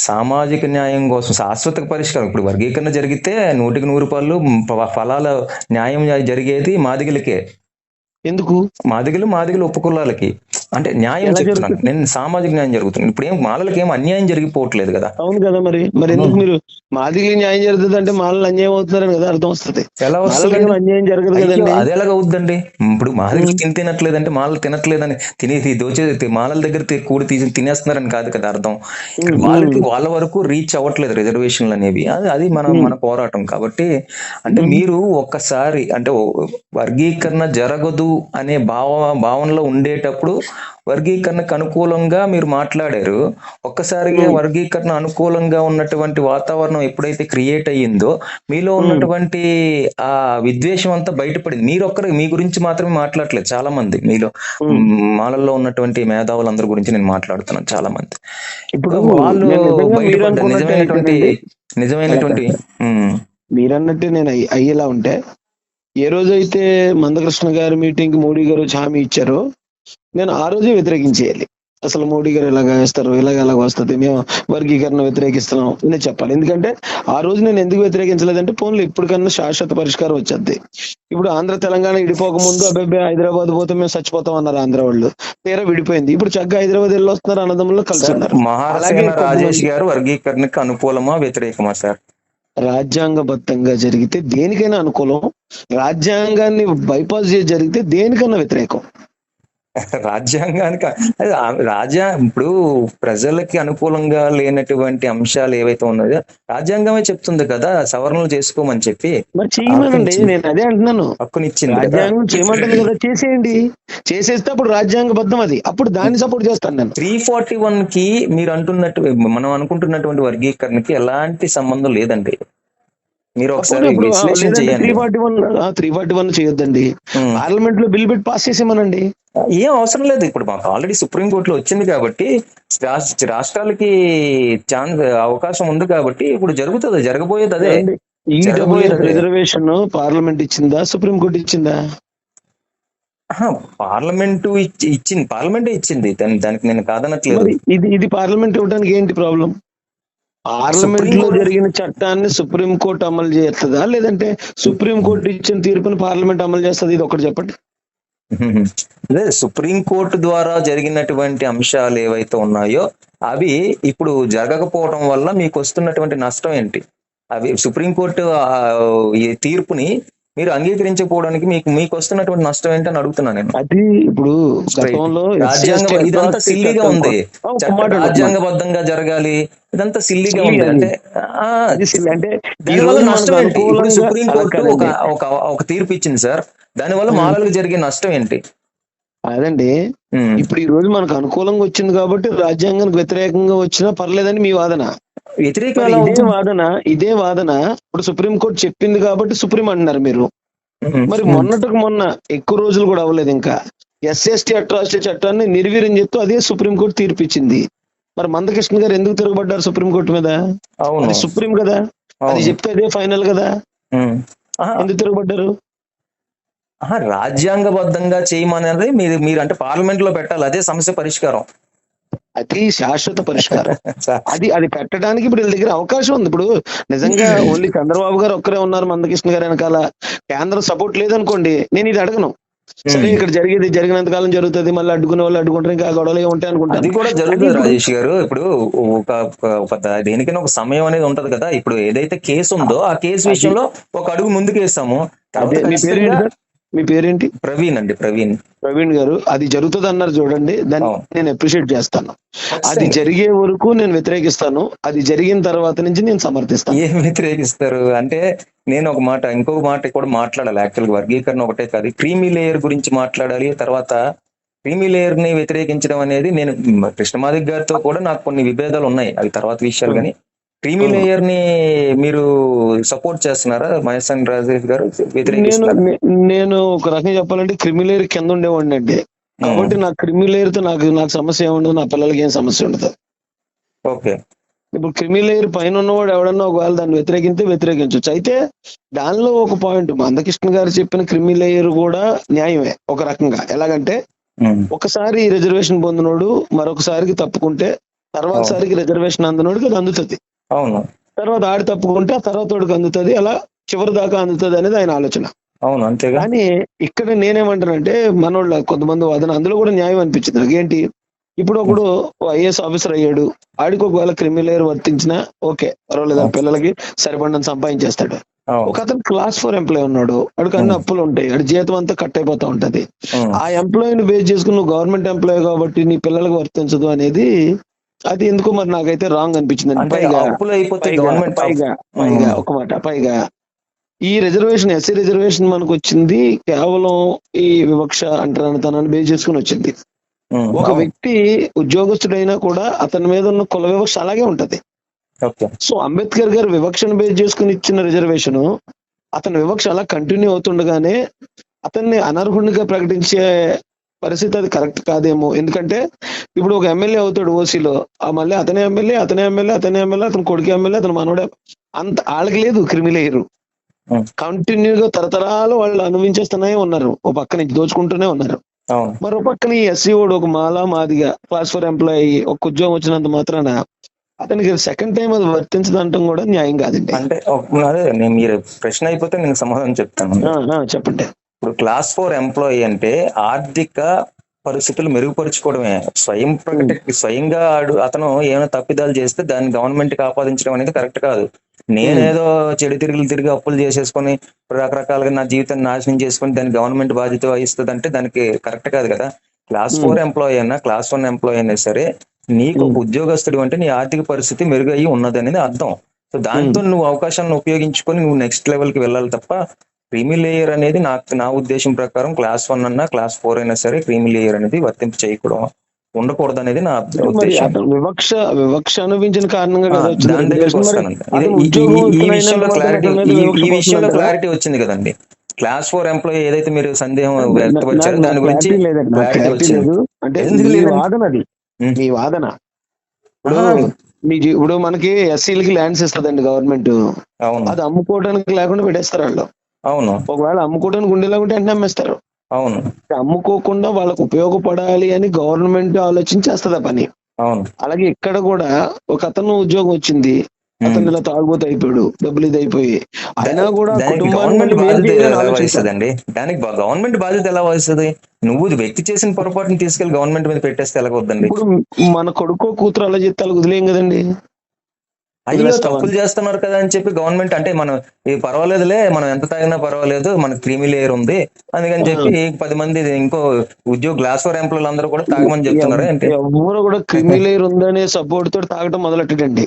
సామాజిక న్యాయం కోసం శాశ్వత పరిష్కారం. ఇప్పుడు వర్గీకరణ జరిగితే 100% ఫలాల న్యాయం జరిగేది మాదిగలకే. ఎందుకు? మాదిగలు ఉపకులాలకి. అంటే న్యాయం ఎలా చెప్తున్నాను, జరుగుతుంది? నేను సామాజిక న్యాయం జరుగుతుంది. ఇప్పుడు ఏం మాలలకి ఏం అన్యాయం జరిగిపోవట్లేదు కదా. అవును కదా, మరి ఎందుకు మీరు మాదిగలు న్యాయం జరుగుతుంది అంటే మాలలు అన్యాయం అవుతున్నారని కదా అర్థం వస్తుంది. ఎలా మాలలకి ఏం వస్తుందండి? అన్యాయం జరగదు అయ్యో, కదండి. అది ఎలాగవుద్దండి? ఇప్పుడు మాదిగలు ఉమ్, తినట్లేదంటే మాలలు తినట్లేదని మాలల దగ్గర కూడి తీసి తినేస్తున్నారని కాదు కదా అర్థం. ఇక్కడ ఉమ్, వాళ్ళకి ఉమ్, వాళ్ళ వరకు రీచ్ అవ్వట్లేదు రిజర్వేషన్లు అనేవి. అది అది మన ఉమ్, మన పోరాటం కాబట్టి. అంటే ఉమ్, మీరు ఒక్కసారి అంటే వర్గీకరణ జరగదు అనే భావనలో ఉండేటప్పుడు వర్గీకరణకు అనుకూలంగా మీరు మాట్లాడారు. ఒక్కసారిగా ఉమ్, వర్గీకరణ అనుకూలంగా ఉన్నటువంటి వాతావరణం ఎప్పుడైతే క్రియేట్ అయ్యిందో మీలో ఉమ్, ఉన్నటువంటి ఆ విద్వేషం అంతా బయటపడింది. మీరు ఒక్కరు మీ గురించి మాత్రమే మాట్లాడలేదు, చాలా మంది మీలో ఉమ్. మాలల్లో ఉన్నటువంటి మేధావులందరి గురించి నేను మాట్లాడుతున్నాను. చాలా మంది ఇప్పుడు వాళ్ళు నేను నిజంగా మీరు బయటపడ్డారు. అనుకున్నట్టే నిజమైనటువంటి అయితేనండి. కాదు, నిజమైనటువంటి కాదు. ఉమ్, మీరు అన్నట్టే నేను అయ్యేలా ఉంటే, ఏ రోజైతే మందకృష్ణ గారి మీటింగ్ కి మోడీ గారు వచ్చి హామీ ఇచ్చారో నేను ఆ రోజే వ్యతిరేకించేయాలి. అసలు మోడీ గారు ఇలాగ వేస్తారు, ఎలాగ వస్తుంది, మేము వర్గీకరణ వ్యతిరేకిస్తున్నాం నేను చెప్పాలి. ఎందుకంటే ఆ రోజు నేను ఎందుకు వ్యతిరేకించలేదంటే, పోన్లు ఇప్పటికన్నా శాశ్వత పరిష్కారం వచ్చేది. ఇప్పుడు ఆంధ్ర తెలంగాణ విడిపోక ముందు అబ్బాయి హైదరాబాద్ పోతే మేము చచ్చిపోతాం అన్నారు ఆంధ్ర వాళ్ళు. తీరా విడిపోయింది, ఇప్పుడు చక్కగా హైదరాబాద్ వెళ్ళి వస్తున్నారు, అన్నదమ్ముల్లో కలిసి సార్, ఉన్నారు. అలాగే మహారసేన రాజేష్ కొద్దిమంది గారు వర్గీకరణకు అనుకూలమా వ్యతిరేకమా సార్? రాజ్యాంగబద్ధంగా జరిగితే దేనికైనా అనుకూలం, రాజ్యాంగాన్ని బైపాస్ చేసి జరిగితే దేనికన్నా వ్యతిరేకం. రాజ్యాంగానికి ఇప్పుడు ప్రజలకి అనుకూలంగా లేనటువంటి అంశాలు ఏవైతే ఉన్నాయో రాజ్యాంగమే చెప్తుంది కదా సవరణలు చేసుకోమని చెప్పి. మరి చేయమనండి, హక్కునిచ్చింది, నేను అదే అంటున్నాను. హక్కునిచ్చింది కదా. రాజ్యాంగం చేయమంటుంది కదా, చేసేయండి. చేసేస్తే అప్పుడు రాజ్యాంగబద్ధం అది, అప్పుడు దాన్ని సపోర్ట్ చేస్తాను నేను. 341 కి మీరు అంటున్నట్టు మనం అనుకుంటున్నటువంటి వర్గీకరణకి ఎలాంటి సంబంధం లేదండి. మీరు సపోజ్ ఒకసారి ఇప్పుడు విశ్లేషణ లేదంటే చేయండి. 341 చేయొద్దండి. ఉమ్. పార్లమెంట్ లో బిల్ పెట్టి పాస్ చేసేమనండి. ఏం అవసరం లేదు. ఇప్పుడు మాకు ఆల్రెడీ సుప్రీంకోర్టులో వచ్చింది కాబట్టి రాష్ట్రాలకి అవకాశం ఉంది కాబట్టి ఇప్పుడు జరుగుతుంది, జరగబోయేది అదే. జరగబోయేది ఈడబ్ల్యూఎస్ అదే. రిజర్వేషన్ పార్లమెంట్ ఇచ్చిందా, సుప్రీంకోర్టు ఇచ్చిందా? పార్లమెంటు ఇచ్చింది, పార్లమెంటే ఇచ్చింది. దానికి నేను కాదనట్లేదు. మరి ఇది పార్లమెంట్ ఇవ్వడానికి ఏంటి ప్రాబ్లం? పార్లమెంట్ లో సుప్రీంకోర్టు జరిగిన చట్టాన్ని సుప్రీంకోర్టు అమలు చేస్తుందా, లేదంటే సుప్రీంకోర్టు ఇచ్చిన తీర్పుని పార్లమెంట్ అమలు చేస్తుంది? ఇది ఒకటి చెప్పండి. అదే సుప్రీంకోర్టు ద్వారా జరిగినటువంటి అంశాలు ఏవైతే ఉన్నాయో అవి ఇప్పుడు జరగకపోవడం వల్ల మీకు వస్తున్నటువంటి నష్టం ఏంటి? అవి సుప్రీంకోర్టు ఈ తీర్పుని మీరు అంగీకరించకపోవడానికి మీకు వస్తున్నటువంటి నష్టం ఏంటి అని అడుగుతున్నాను నేను. అది ఇప్పుడు గతంలో రాజ్యాంగం ఇదంతా సిల్లీగా ఉంది. రాజ్యాంగబద్ధంగా జరగాలి, ఇదంతా సిల్లీగా ఉంది. అంటే అంటే దీనివల్ల నష్టం ఏంటి? ఇప్పుడు సుప్రీంకోర్టు ఒక తీర్పు ఇచ్చింది సార్, దానివల్ల మాలలకు జరిగే నష్టం ఏంటి? అదండి, ఇప్పుడు ఈ రోజు మనకు అనుకూలంగా వచ్చింది కాబట్టి రాజ్యాంగానికి వ్యతిరేకంగా వచ్చినా పర్లేదని మీ వాదన. ఇదే వాదన ఇప్పుడు సుప్రీంకోర్టు చెప్పింది కాబట్టి సుప్రీం అంటున్నారు మీరు. మరి మొన్నటికి మొన్న ఎక్కువ రోజులు కూడా అవ్వలేదు ఇంకా, ఎస్ఎస్టీ అట్రాసిటీ చట్టాన్ని నిర్వీర్యం చెప్తూ అదే సుప్రీంకోర్టు తీర్పు ఇచ్చింది. మరి మందకృష్ణ గారు ఎందుకు తిరగబడ్డారు సుప్రీంకోర్టు మీద? అది సుప్రీం కదా, అది చెప్తే అదే ఫైనల్ కదా, ఎందుకు తిరగబడ్డారు? రాజ్యాంగబద్ధంగా చేయమనేది మీరు అంటే పార్లమెంట్ లో పెట్టాలి, అదే సమస్య పరిష్కారం, అది శాశ్వత పరిష్కారం. అది పెట్టడానికి ఇప్పుడు వీళ్ళ దగ్గర అవకాశం ఉంది. ఇప్పుడు నిజంగా ఓన్లీ చంద్రబాబు గారు ఒక్కరే ఉన్నారు, మందకృష్ణ గారు వెనకాల కేంద్రం సపోర్ట్ లేదనుకోండి, నేను ఇది అడగను. సరే, ఇక్కడ జరిగినంత కాలం జరుగుతుంది, మళ్ళీ అడ్డుకునే వాళ్ళు అడ్డుకుంటారు, ఇంకా గొడవలు ఉంటాయి అనుకుంటారు. అది కూడా జరుగుతుంది రాజేష్ గారు. ఇప్పుడు దేనికైనా ఒక సమయం అనేది ఉంటది కదా. ఇప్పుడు ఏదైతే కేసు ఉందో ఆ కేసు విషయంలో ఒక అడుగు ముందుకు వేస్తాము. మీ పేరేంటి? ప్రవీణ్ అండి. ప్రవీణ్ గారు, అది జరుగుతుంది అన్నారు చూడండి, దాన్ని నేను అప్రిషియేట్ చేస్తాను. అది జరిగే వరకు నేను వ్యతిరేకిస్తాను, అది జరిగిన తర్వాత నుంచి నేను సమర్థిస్తాను. ఏం వ్యతిరేకిస్తారు అంటే, నేను ఇంకొక మాట కూడా మాట్లాడాలి. యాక్చువల్గా వర్గీకరణ ఒకటే కాదు, క్రీమీ లేయర్ గురించి మాట్లాడాలి. తర్వాత క్రీమీ లేయర్ ని వ్యతిరేకించడం అనేది, నేను కృష్ణమాదిక్ గారితో కూడా నాకు కొన్ని విభేదాలు ఉన్నాయి, అవి తర్వాత విషయాలు. కానీ క్రీమీ లేయర్ ని మీరు సపోర్ట్ చేస్తున్నారా మహేశన్ రాజేష్ గారు? నేను ఒక రకంగా చెప్పాలంటే క్రిమి లేయర్ కింద ఉండేవాడిని అండి, కాబట్టి నాకు క్రిమి లేయర్ తో నాకు సమస్య ఏముండదు, నా పిల్లలకి ఏం సమస్య ఉండదు. ఓకే, ఇప్పుడు క్రిమి లేయర్ పైన ఉన్నవాడు ఎవడన్నా ఒకవేళ దాన్ని వ్యతిరేకించవచ్చు. అయితే దానిలో ఒక పాయింట్, మందకృష్ణ గారు చెప్పిన క్రిమి లేయర్ కూడా న్యాయమే ఒక రకంగా. ఎలాగంటే, ఒకసారి రిజర్వేషన్ పొందినోడు మరొకసారికి తప్పుకుంటే తర్వాత సారికి రిజర్వేషన్ అందనోడికి అది అందుతుంది. అవును. తర్వాత ఆడి తప్పుకుంటే ఆ తర్వాత అందుతుంది, అలా చివరి దాకా అందుతుంది అనేది ఆయన ఆలోచన. అవును అంతేగా. కానీ ఇక్కడ నేనేమంటానంటే మనోళ్ళ కొంతమంది వాదన అందులో కూడా న్యాయం అనిపించింది నాకు. ఏంటి ఇప్పుడు ఒకడు ఐఏఎస్ ఆఫీసర్ అయ్యాడు, ఆడికి ఒకవేళ క్రిమిలేయర్ వర్తించినా ఓకే పర్వాలేదు, వాళ్ళ పిల్లలకి సరిపడినంత సంపాదించేస్తాడు. అవును. ఒక అతను క్లాస్ 4 ఎంప్లాయ్ ఉన్నాడు, వాడికి అన్ని అప్పులు ఉంటాయి, వాడి జీతం అంతా కట్ అయిపోతా ఉంటది. ఆ ఎంప్లాయీని బేస్ చేసుకుని నువ్వు గవర్నమెంట్ ఎంప్లాయీ కాబట్టి నీ పిల్లలకు వర్తించదు అనేది అది ఎందుకో మరి నాకైతే రాంగ్ అనిపించింది. అంటే పైగా అప్పులు అయిపోతే పైగా గవర్నమెంట్ పైగా పైగా ఒక మాట, పైగా ఈ రిజర్వేషన్ ఎస్సీ రిజర్వేషన్ మనకు వచ్చింది కేవలం ఈ వివక్ష అంటరానితనాన్ని బేస్ చేసుకుని వచ్చింది. ఒక వ్యక్తి ఉద్యోగస్తుడైనా కూడా అతని మీద ఉన్న కుల వివక్ష అలాగే ఉంటది. ఓకే. సో అంబేద్కర్ గారు వివక్షను బేస్ చేసుకుని ఇచ్చిన రిజర్వేషన్ అతని వివక్ష అలా కంటిన్యూ అవుతుండగానే అతన్ని అనర్హునిగా ప్రకటించే పరిస్థితి అది కరెక్ట్ కాదేమో. ఎందుకంటే ఇప్పుడు ఒక ఎమ్మెల్యే అవుతాడు ఓసీలో, ఆ మళ్ళీ అతనే ఎమ్మెల్యే, అతని కొడుకు ఎమ్మెల్యే, అతని మనోడే, అంత వాళ్ళకి లేదు క్రిమిలేయరు. కంటిన్యూగా తరతరాలు వాళ్ళు అనుభవించేస్తూనే ఉన్నారు, ఓ పక్క నుంచి దోచుకుంటూనే ఉన్నారు. అవును. మరో పక్కన ఈ ఎస్సీ వాడు ఒక మాదిగా క్లాస్ 4 ఎంప్లాయీ ఒక ఉద్యోగం వచ్చినంత మాత్రాన అతనికి సెకండ్ టైం అది వర్తించదంటం కూడా న్యాయం కాదండి. అంటే అదే మీరు ప్రశ్న అయిపోతే నేను సమాధానం చెప్తాను. చెప్పండి. ఇప్పుడు క్లాస్ 4 ఎంప్లాయీ అంటే ఆర్థిక పరిస్థితులు మెరుగుపరుచుకోవడమే. స్వయంగా అతను ఏమైనా తప్పిదాలు చేస్తే దాన్ని గవర్నమెంట్ కి ఆపాదించడం అనేది కరెక్ట్ కాదు. నేనేదో చెడు తిరిగి అప్పులు చేసేసుకొని రకరకాలుగా నా జీవితాన్ని నాశనం చేసుకొని దాన్ని గవర్నమెంట్ బాధ్యత వహిస్తుంది అంటే దానికి కరెక్ట్ కాదు కదా. క్లాస్ 4 ఎంప్లాయీ అయినా క్లాస్ 1 ఎంప్లాయీ అయినా సరే నీకు ఒక ఉద్యోగస్తుడు అంటే నీ ఆర్థిక పరిస్థితి మెరుగయ్యి ఉన్నది అనేది అర్థం. సో దాంతో నువ్వు అవకాశాలను ఉపయోగించుకొని నువ్వు నెక్స్ట్ లెవెల్ కి వెళ్ళాలి తప్ప క్రీమీ లేయర్ అనేది నా ఉద్దేశం ప్రకారం క్లాస్ 1 అన్నా క్లాస్ 4 అయినా సరే క్రీమీ లేయర్ అనేది వర్తింపు చేయకూడదు, ఉండకూడదు అనేది నా ఉద్దేశం. వివక్ష అనుభవించిన కారణంగా కదా దాని దగ్గరకు వస్తానండి. ఈ విషయంలో క్లారిటీ వచ్చింది కదండి. క్లాస్ 4 ఎంప్లాయీ ఏదైతే మీరు సందేహం వ్యక్తపరిచారో దాని గురించి క్లారిటీ వచ్చింది. అంటే మీ వాదన ఇప్పుడు మనకి ఎస్సీలకి ల్యాండ్స్ ఇస్తుందండి గవర్నమెంట్, అది అమ్ముకోవడానికి లేకుండా పెట్టేస్తారు వాళ్ళు. అవును. ఒకవేళ అమ్ముకోవడానికి ఉండేలా ఉంటే వెంటనే అమ్మేస్తారు. అవును. అమ్ముకోకుండా వాళ్ళకు ఉపయోగపడాలి అని గవర్నమెంట్ ఆలోచించేస్తుంది ఆ పని. అవును. అలాగే ఇక్కడ కూడా ఒక అతను ఉద్యోగం వచ్చింది, అతను ఇలా తాగుబోతు అయిపోయాడు, డబ్బులు ఇది అయిపోయి, అయినా కూడా గవర్నమెంట్ బాధ్యత ఎలా వహిస్తుందండి? దానికి గవర్నమెంట్ బాధ్యత ఎలా వహిస్తుంది? నువ్వు వ్యక్తి చేసిన పొరపాటుని తీసుకెళ్లి గవర్నమెంట్ మీద పెట్టేస్తే ఎలాగొద్దండి? ఇప్పుడు మన కొడుకో కూతురు అలా చెప్తే అలా వదిలేం కదండి. అయ్యో తప్పులు చేస్తున్నారు కదా అని చెప్పి గవర్నమెంట్ అంటే మనం పర్వాలేదులే, మనం ఎంత తాగినా పర్వాలేదు, మనకు క్రీమీ లేయర్ ఉంది అందుకని చెప్పి 10 మంది ఇంకో ఉద్యోగ గ్లాస్ 4 ఎంప్లాయీలు అందరూ కూడా తాగమని చెప్తున్నారు అంటే ఎవరు కూడా క్రీమీ లేయర్ ఉందనే సపోర్ట్ తోటి తాగటం మొదలెట్టండి.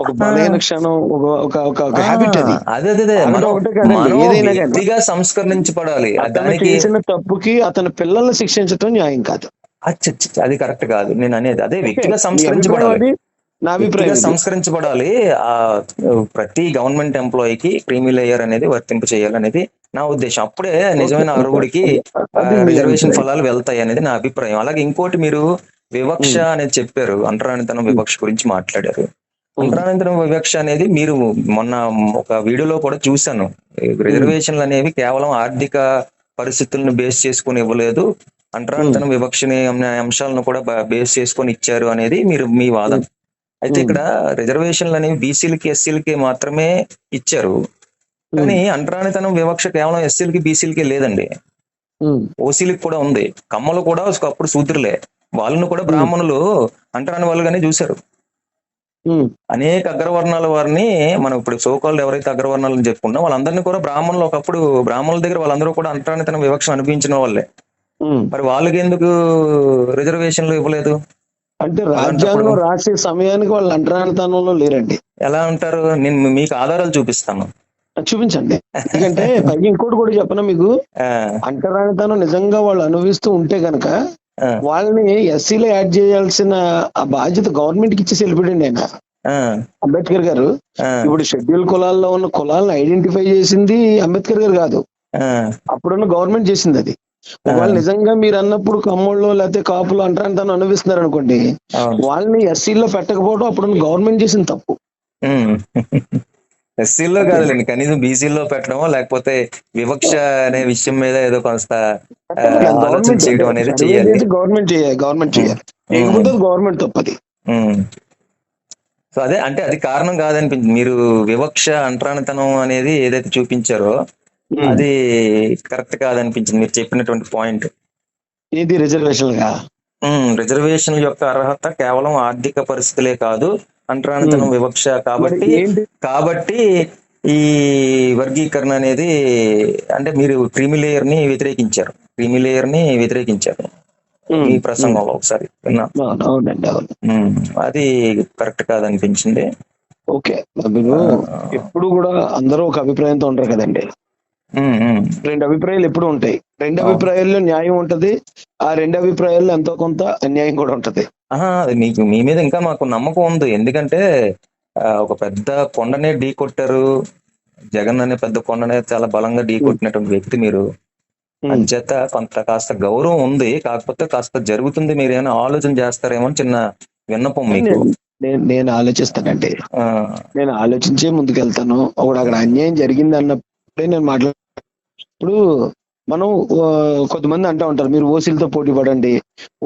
ఒక బలహీన క్షణం, ఒక హ్యాబిట్ అది. అదే ఏదైనా వ్యక్తిగా సంస్కరించబడాలి. దానికి చేసిన తప్పుకి అతని పిల్లల్ని శిక్షించడం న్యాయం కాదు. అది కరెక్ట్ కాదు నేను అనేది. అదే వ్యక్తిగా సంస్కరించబడాలి, సంస్కరించబడాలి. ఆ ప్రతి గవర్నమెంట్ ఎంప్లాయీకి క్రీమీ లేయర్ అనేది వర్తింపు చేయాలనేది నా ఉద్దేశం. అప్పుడే నిజమైన అర్హుడికి రిజర్వేషన్ ఫలాలు వెళ్తాయి అనేది నా అభిప్రాయం. అలాగే ఇంకోటి మీరు వివక్ష అనేది చెప్పారు, అంటరానితనం వివక్ష గురించి మాట్లాడారు. అంటరానితనం వివక్ష అనేది మీరు మొన్న ఒక వీడియోలో కూడా చూశాను. రిజర్వేషన్లు అనేవి కేవలం ఆర్థిక పరిస్థితులను బేస్ చేసుకుని ఇవ్వలేదు, అంటరానితనం వివక్షని అంశాలను కూడా బేస్ చేసుకొని ఇచ్చారు అనేది మీ వాదన. అయితే ఇక్కడ రిజర్వేషన్లు అనేవి బీసీలకి ఎస్సీలకి మాత్రమే ఇచ్చారు, కానీ అంటరానితనం వివక్ష కేవలం ఎస్సీలకి బీసీలకి లేదండి, ఓసీలకి కూడా ఉంది. కమ్మలు కూడా అప్పుడు శూద్రులే, వాళ్ళను కూడా బ్రాహ్మణులు అంటరాని వాళ్ళుగానే చూశారు. అనేక అగ్రవర్ణాల వారిని మనం ఇప్పుడు సోకాళ్ళు ఎవరైతే అగ్రవర్ణాలని చెప్పుకున్నా వాళ్ళందరినీ కూడా బ్రాహ్మణులు, ఒకప్పుడు బ్రాహ్మణుల దగ్గర వాళ్ళందరూ కూడా అంటరానితనం వివక్ష అనిపించిన వాళ్ళే. మరి వాళ్ళకి ఎందుకు రిజర్వేషన్లు ఇవ్వలేదు? అంటే రాజ్యాంగం రాసే సమయానికి వాళ్ళు అంటరానితనంలో లేరండి. ఎలా ఉంటారు? నేను మీకు ఆధారాలు చూపిస్తాను, చూపించండి. ఎందుకంటే పైకి ఇంకోటి కూడా చెప్పనా మీకు, అంటరానితనం నిజంగా వాళ్ళు అనుభవిస్తూ ఉంటే గనక వాళ్ళని ఎస్సీలో యాడ్ చేయాల్సిన ఆ బాధ్యత గవర్నమెంట్ కి ఇచ్చేసి వెళ్ళిపోయింది ఆయన అంబేద్కర్ గారు. ఇప్పుడు షెడ్యూల్ కులాల్లో ఉన్న కులాలను ఐడెంటిఫై చేసింది అంబేద్కర్ గారు కాదు, అప్పుడున్న గవర్నమెంట్ చేసింది అది. ఒకవేళ నిజంగా మీరు అన్నప్పుడు కమ్మోళ్ళు లేకపోతే కాపులు అంటరానితనం అనుభవిస్తున్నారు అనుకోండి, వాళ్ళని ఎస్సీలో పెట్టకపోవడం అప్పుడున్న గవర్నమెంట్ చేసిన తప్పు. ఎస్సీలో కాదులేండి, కనీసం బీసీలో పెట్టడమో లేకపోతే వివక్ష అనే విషయం మీద ఏదో కొంత ఆలోచన చేయడం అనేది చేయాలి. గవర్నమెంట్ చేయాలి, లేకపోతే గవర్నమెంట్ తప్పది. సో అదే అంటే అది కారణం కాదనిపించింది. మీరు వివక్ష అంటరానితనం అనేది ఏదైతే చూపించారో అది కరెక్ట్ కాదనిపించింది మీరు చెప్పినటువంటి పాయింట్. ఇది రిజర్వేషన్ గా రిజర్వేషన్ యొక్క అర్హత కేవలం ఆర్థిక పరిస్థితులే కాదు, అంటరానితనం, వివక్ష మరి కాబట్టి ఏంటి కాబట్టి ఈ వర్గీకరణ అనేది, అంటే మీరు క్రీమీ లేయర్ ని వ్యతిరేకించారు మీ ప్రసంగంలో ఒకసారి విన్నా. అవునండి, అవును. అది కరెక్ట్ కాదనిపించింది. ఓకే, మీరు ఎప్పుడు కూడా అందరూ ఒక అభిప్రాయంతో ఉంటారు కదండి. రెండు అభిప్రాయాలు ఎప్పుడు ఉంటాయి. రెండు అభిప్రాయాల్లో న్యాయం ఉంటది, ఆ రెండు అభిప్రాయాల్లో ఎంతో కొంత అన్యాయం కూడా ఉంటది. అది మీకు మీ మీద ఇంకా మాకు నమ్మకం ఉంది, ఎందుకంటే ఒక పెద్ద కొండనే ఢీ కొట్టారు, జగన్ అనే పెద్ద కొండనే చాలా బలంగా ఢీ కొట్టినటువంటి వ్యక్తి మీరు. అంచేత కాస్త గౌరవం ఉంది, కాకపోతే కాస్త జరుగుతుంది, మీరు ఏమైనా ఆలోచన చేస్తారేమో చిన్న విన్నపం మీకు. నేను ఆలోచిస్తానండి, నేను ఆలోచించే ముందుకెళ్తాను. అక్కడ అన్యాయం జరిగింది అన్నప్పుడే నేను ఇప్పుడు మనం కొంతమంది అంటూ ఉంటారు, మీరు ఓసీలతో పోటీ పడండి,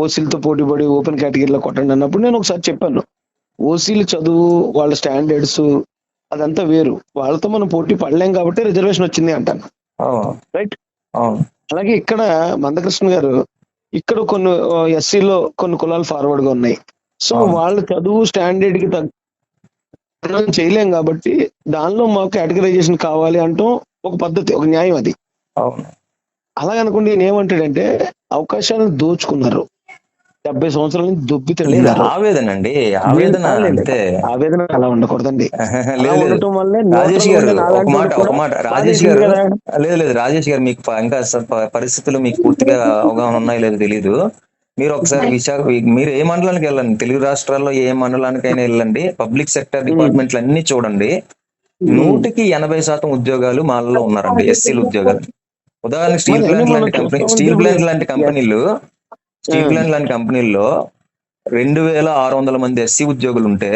ఓసీలతో పోటీ పడి ఓపెన్ కేటగిరీలో కొట్టండి అన్నప్పుడు నేను ఒకసారి చెప్పాను, ఓసీలు చదువు, వాళ్ళ స్టాండర్డ్స్ అదంతా వేరు, వాళ్ళతో మనం పోటీ పడలేం కాబట్టి రిజర్వేషన్ వచ్చింది అంటాను. రైట్. అలాగే ఇక్కడ మందకృష్ణ గారు, ఇక్కడ కొన్ని ఎస్సీలో కొన్ని కులాలు ఫార్వర్డ్ గా ఉన్నాయి, సో వాళ్ళ చదువు స్టాండర్డ్ కి తగ్గ చేయలేం కాబట్టి దానిలో మాకు కేటగరైజేషన్ కావాలి అంటూ ఒక పద్ధతి, ఒక న్యాయం అది. అలాగే అనుకోండి, నేనేమంటాడంటే అవకాశాలను దోచుకున్నారు, 70 సంవత్సరాల నుంచి దొబ్బి తెలియదు. ఆవేదన అండి, ఆవేదన అంతే. ఆవేదన అలా ఉండకూడదండి. రాజేష్ గారు రాజేష్ గారు మీకు ఇంకా పరిస్థితులు మీకు పూర్తిగా అవగాహన ఉన్నాయో లేదో తెలీదు. మీరు ఒకసారి మీరు ఏ మండలానికి వెళ్ళండి, తెలుగు రాష్ట్రాల్లో ఏ మండలానికైనా వెళ్ళండి, పబ్లిక్ సెక్టర్ డిపార్ట్మెంట్లు అన్ని చూడండి, 100% ఉద్యోగాలు మాలలో ఉన్నారండి, ఎస్సీలు ఉద్యోగాలు. ఉదాహరణ స్టీల్ ప్లాంట్ లాంటి కంపెనీల్లో 2600 మంది ఎస్సీ ఉద్యోగులు ఉంటే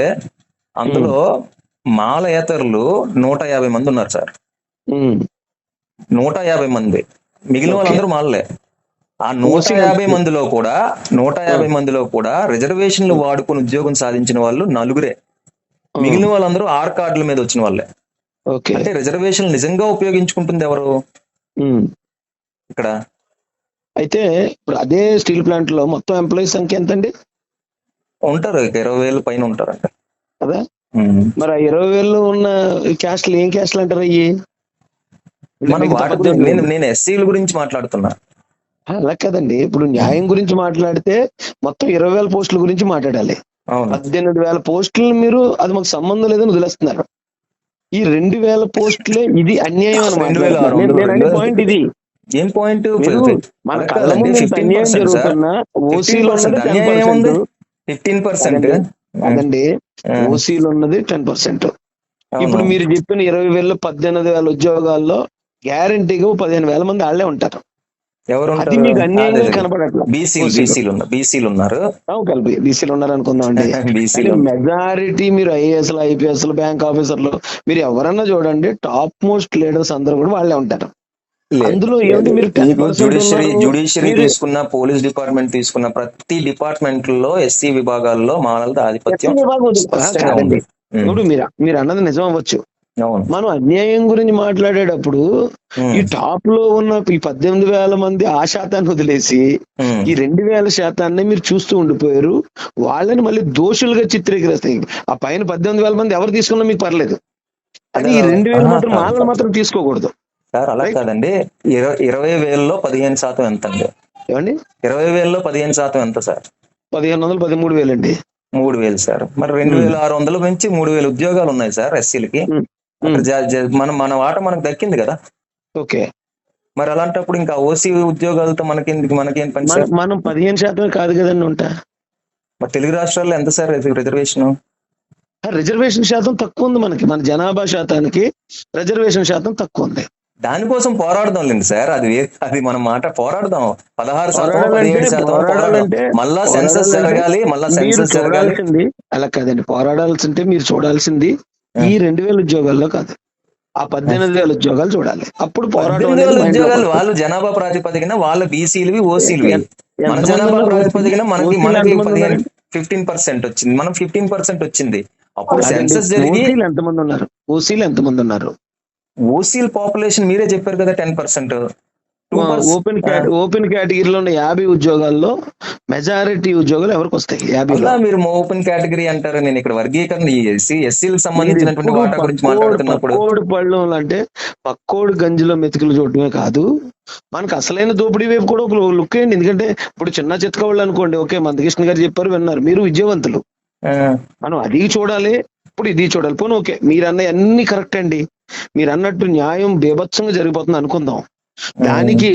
అందులో మాలయేతరులు 150 మంది ఉన్నారు సార్. 150 మంది, మిగిలిన వాళ్ళందరూ మాలలే. ఆ 150 మందిలో కూడా రిజర్వేషన్లు వాడుకుని ఉద్యోగం సాధించిన వాళ్ళు 4. మిగిలిన వాళ్ళందరూ ఆర్ కార్డుల మీద వచ్చిన వాళ్ళే. అంటే రిజర్వేషన్ నిజంగా ఉపయోగించుకుంటుంది ఎవరు ఇక్కడ? అయితే ఇప్పుడు అదే స్టీల్ ప్లాంట్ లో మొత్తం ఎంప్లాయీస్ సంఖ్య ఎంతండి? ఉంటారు 20,000 పైన ఉంటారంట కదా. మరి ఆ 20,000 ఉన్న క్యాస్ట్లు ఏం క్యాస్ట్లు అంటారు అయ్యి? నేను ఎస్సీల గురించి మాట్లాడుతున్నా. అలా కదండి, ఇప్పుడు న్యాయం గురించి మాట్లాడితే మొత్తం 20,000 పోస్టుల గురించి మాట్లాడాలి. 18,000 పోస్టులు మీరు అది మాకు సంబంధం లేదని వదిలేస్తున్నారు. ఈ 2,000 పోస్టులే ఇది అన్యాయం అని పాయింట్. ఇది ఏం పాయింట్? మన కళ్ళ ముందు అన్యాయం జరుగుతున్నా ఓసీలో ఉన్నది 15%. అదండి, ఓసీలో ఉన్నది 10%. ఇప్పుడు మీరు చెప్పిన 20,000 18,000 ఉద్యోగాల్లో గ్యారంటీగా 15,000 మంది వాళ్ళే ఉంటారు. ఎవరు అది మీకు అన్యాయంగా కనపడట్లేదు. బీసీలు ఉన్నారు, కలిపి బీసీలు ఉన్నారు అనుకుందాం అండి. మెజారిటీ మీరు ఐఏఎస్, ఐపీఎస్, బ్యాంక్ ఆఫీసర్లు మీరు ఎవరన్నా చూడండి, టాప్ మోస్ట్ లీడర్స్ అందరూ కూడా వాళ్ళే ఉంటారు. అందులో ఏమిటి, మీరు జ్యుడిషియరీ తీసుకున్న, పోలీస్ డిపార్ట్మెంట్ తీసుకున్న, ప్రతి డిపార్ట్మెంట్ లో ఎస్సీ విభాగాల్లో మానవులతో ఆధిపత్యం. ఇప్పుడు మీరు అన్నది నిజం అవ్వచ్చు. మనం అన్యాయం గురించి మాట్లాడేటప్పుడు ఈ టాప్ లో ఉన్న ఈ 18,000 మంది ఆ శాతాన్ని వదిలేసి ఈ 2,000 శాతాన్ని మీరు చూస్తూ ఉండిపోయారు. వాళ్ళని మళ్ళీ దోషులుగా చిత్రీకరిస్తాయి. ఆ పైన 18,000 మంది ఎవరు తీసుకున్నా మీకు పర్లేదు, అది ఈ 2,000 మాత్రం మాలను మాత్రం తీసుకోకూడదు సార్. అలా కాదండి, 20,000లో 15% ఎంత అండి? ఏమండి 20,000లో 15% ఎంత సార్? 1,500 13,000 అండి. 3,000 సార్. మరి 2,600 నుంచి 3,000 ఉద్యోగాలు ఉన్నాయి సార్ ఎస్సీలకి. మన వాట మనకు దక్కింది కదా. ఓకే, మరి అలాంటప్పుడు ఇంకా ఓసీ ఉద్యోగాలతో మనకేం పని సార్? మనం 15% కాదు కదండి ఉంటా. మరి తెలుగు రాష్ట్రాల్లో ఎంత సార్ రిజర్వేషన్? రిజర్వేషన్ శాతం తక్కువ ఉంది మనకి, మన జనాభా శాతానికి రిజర్వేషన్ శాతం తక్కువ ఉంది. దానికోసం పోరాడదాంలేండి సార్, అది మన మాట. పోరాడదాం, 16%, 17% మళ్ళా సెన్సస్ జరగాలి, మళ్ళా సెన్సస్ జరగాలి. అలా కాదండి, పోరాడాల్సింటే మీరు చూడాల్సింది ఈ 2,000 ఉద్యోగాల్లో కాదు, ఆ 18,000 ఉద్యోగాలు చూడాలి. అప్పుడు పోరాటం. ఉద్యోగాలు వాళ్ళు జనాభా ప్రాతిపదికన వాళ్ళ బీసీలు ఓసీలు, మన జనాభా ప్రాతిపదికన మనకి 15% వచ్చింది, మనం 15% వచ్చింది. అప్పుడు సెన్సస్ జరిగి ఎంతమంది ఉన్నారు? ఓసీలు ఎంతమంది ఉన్నారు? ఓసీల పాపులేషన్ మీరే చెప్పారు కదా 10%. 2%. ఓపెన్ కేటగిరీలో ఉన్న 50 ఉద్యోగాల్లో మెజారిటీ ఉద్యోగాలు ఎవరికి వస్తాయి 50లో? అలా మీరు ఓపెన్ కేటగిరీ అంటారు. నేను ఇక్కడ వర్గీకరణ ఎస్సీలకు మీరు సంబంధించినటువంటి ఎప్పుడు వాటా గురించి మాట్లాడుతున్నప్పుడు పక్కోడు పళ్ళు అంటే పక్కోడు గంజిలో మెతుకులు చూడటమే కాదు, మనకు అసలైన దోపిడీ వైపు కూడా ఒక లుక్ వేయండి. ఎందుకంటే ఇప్పుడు చిన్న చితకవాళ్ళు అనుకోండి, ఓకే మందకృష్ణ గారు చెప్పారు విన్నారు, మీరు విద్యావంతులు, ఆ, మనం అది చూడాలి, ఇప్పుడు ఇది చూడాలి. పోనీ ఓకే మీరు అన్న అన్ని కరెక్ట్ అండి, మీరు అన్నట్టు న్యాయం బీభత్సంగా జరిగిపోతుంది అనుకుందాం. దానికి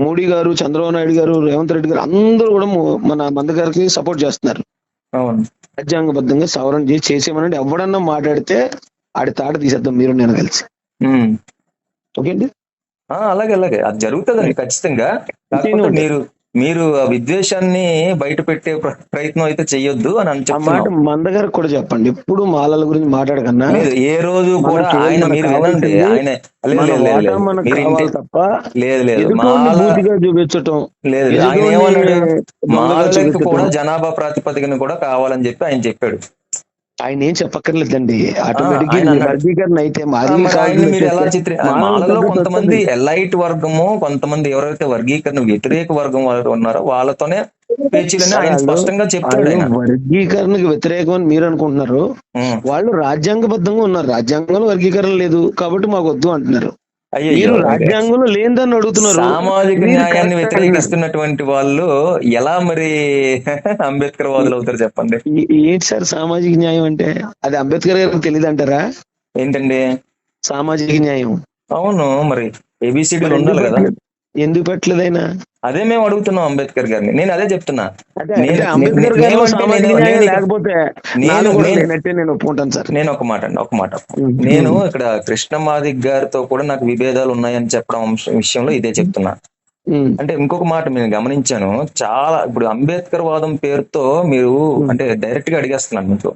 మోడీ గారు, చంద్రబాబు నాయుడు గారు, రేవంత్ రెడ్డి గారు అందరూ కూడా మన మంద గారికి సపోర్ట్ చేస్తున్నారు. అవును. రాజ్యాంగబద్ధంగా సవరణ చేసేమనండి. ఎవడన్నా మాట్లాడితే ఆడి తాట తీసేద్దాం మీరు నేను కలిసి. ఉమ్. ఓకే అండి. అలాగే అలాగే అది జరుగుతుందండి ఖచ్చితంగా. కాకపోతే మీరు ఆ విద్వేషాన్ని బయట పెట్టే ప్రయత్నం అయితే చెయ్యొద్దు అని ఆ మాట చెప్తున్నాం. మంద గారికి కూడా చెప్పండి, ఎప్పుడు మాలల గురించి మాట్లాడకన్నా లేదు, ఏ రోజు కూడా ఆయన మీరు వినండి, ఆయన మన వాటా మనకు కావాలి తప్ప లేదు లేదు ఎదుటోడిని బూతిగా చూపించటం లేదు. ఆయన ఏమన్నాడు, మాలలకు కూడా జనాభా ప్రాతిపదికన కూడా కావాలని చెప్పి ఆయన చెప్పాడు. ఆయన ఏం చెప్పక్కర్లేదండి, ఆటోమేటిక్ వర్గీకరణ అయితే మీరు ఎలా మాలలో కొంతమంది ఎలైట్ వర్గము, కొంతమంది ఎవరైతే వర్గీకరణ వ్యతిరేక వర్గం వాళ్ళు ఉన్నారో వాళ్ళతోనే పేచీలని ఆయన స్పష్టంగా చెప్తాడు. వర్గీకరణకు వ్యతిరేకం అని మీరు అనుకుంటున్నారు, వాళ్ళు రాజ్యాంగబద్ధంగా ఉన్నారు, రాజ్యాంగంలో వర్గీకరణ లేదు కాబట్టి మాకు వద్దు అంటున్నారు. మీరు రాజ్యాంగంలో లేదని అడుగుతున్నారు. సామాజిక న్యాయాన్ని వ్యతిరేకిస్తున్నటువంటి వాళ్ళు ఎలా మరి అంబేద్కర్ వాదులు అవుతారు చెప్పండి? ఏంటి సార్ సామాజిక న్యాయం అంటే? అది అంబేద్కర్ గారికి తెలియదు అంటారా? ఏంటండి సామాజిక న్యాయం? అవును, మరి ఏబిసిడీలు ఉండాలి కదా, ఎందుకు పెట్టలేదైనా? అదే మేము అడుగుతున్నాం అంబేద్కర్ గారిని. నేను అదే చెప్తున్నా. అంబేద్కర్ గారు సామాజిక న్యాయం లేకపోతే నేను ఒప్పుకుంటాను సార్. నేను ఒక మాట నేను ఇక్కడ కృష్ణమాదిక్ గారితో కూడా నాకు విభేదాలు ఉన్నాయని చెప్పడం విషయంలో ఇదే చెప్తున్నా. అంటే ఇంకొక మాట నేను గమనించాను, చాలా ఇప్పుడు అంబేద్కర్ వాదం పేరుతో మీరు అంటే డైరెక్ట్ గా అడిగేస్తున్నాను మీకు.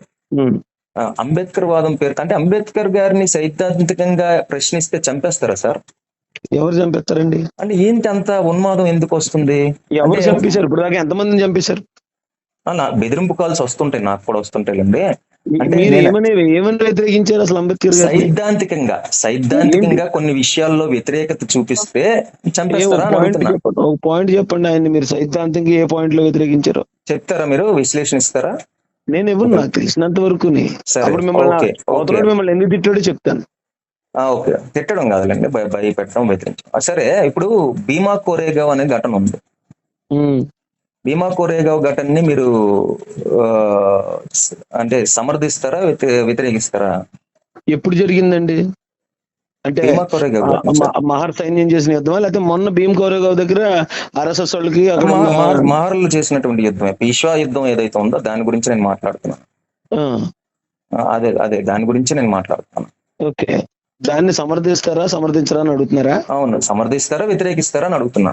అంబేద్కర్ వాదం పేరుతో అంటే అంబేద్కర్ గారిని సైద్ధాంతికంగా ప్రశ్నిస్తే చంపేస్తారా సార్? ఎవరు చంపేస్తారండి? అంటే ఏంటి అంత ఉన్మాదం ఎందుకు వస్తుంది? ఎవరు చంపేశారు ఇప్పుడు దాకా? ఎంతమందిని చంపేశారు? బెదిరింపు కాల్స్ వస్తుంటాయి, నాకు కూడా వస్తుంటాయి. అంటే ఏమని వ్యతిరేకించారు అసలు అంబేద్కర్ గారు? సైద్ధాంతికంగా కొన్ని విషయాల్లో వ్యతిరేకత చూపిస్తే చంపేస్తారా? ఒక పాయింట్ చెప్పండి, ఆయన మీరు సైద్ధాంతికంగా ఏ పాయింట్ లో వ్యతిరేకించారో చెప్తారా? మీరు విశ్లేషణిస్తారా? నేను ఎవరు నాకు తెలిసినంత వరకు మిమ్మల్ని ఎందుకు తిట్టాడో చెప్తాను. ఓకే, తిట్టడం కాదులేండి, భయపెట్టడం, బెదిరించడం. సరే, ఇప్పుడు భీమా కోరేగావ్ అనే ఘటన ఉంది. భీమా కోరేగావ్ ఘటనని మీరు అంటే సమర్థిస్తారా, వ్యతిరేకిస్తారా? ఎప్పుడు జరిగిందండి? అంటే మహర్ సైన్యం చేసిన యుద్ధమా, లేకపోతే మొన్న భీమ్ కోరేగావ్ దగ్గర ఆర్ఎస్ఎస్ వాళ్ళకి మహర్లు చేసినటువంటి యుద్ధమే, పీష్వా యుద్ధం ఏదైతే ఉందో దాని గురించి నేను మాట్లాడుతున్నాను. అదే దాని గురించి నేను మాట్లాడుతున్నాను. ఓకే, దాన్ని సమర్థిస్తారా సమర్థించరా అని అడుగుతున్నారా? అవును, సమర్థిస్తారా వ్యతిరేకిస్తారా అని అడుగుతున్నా.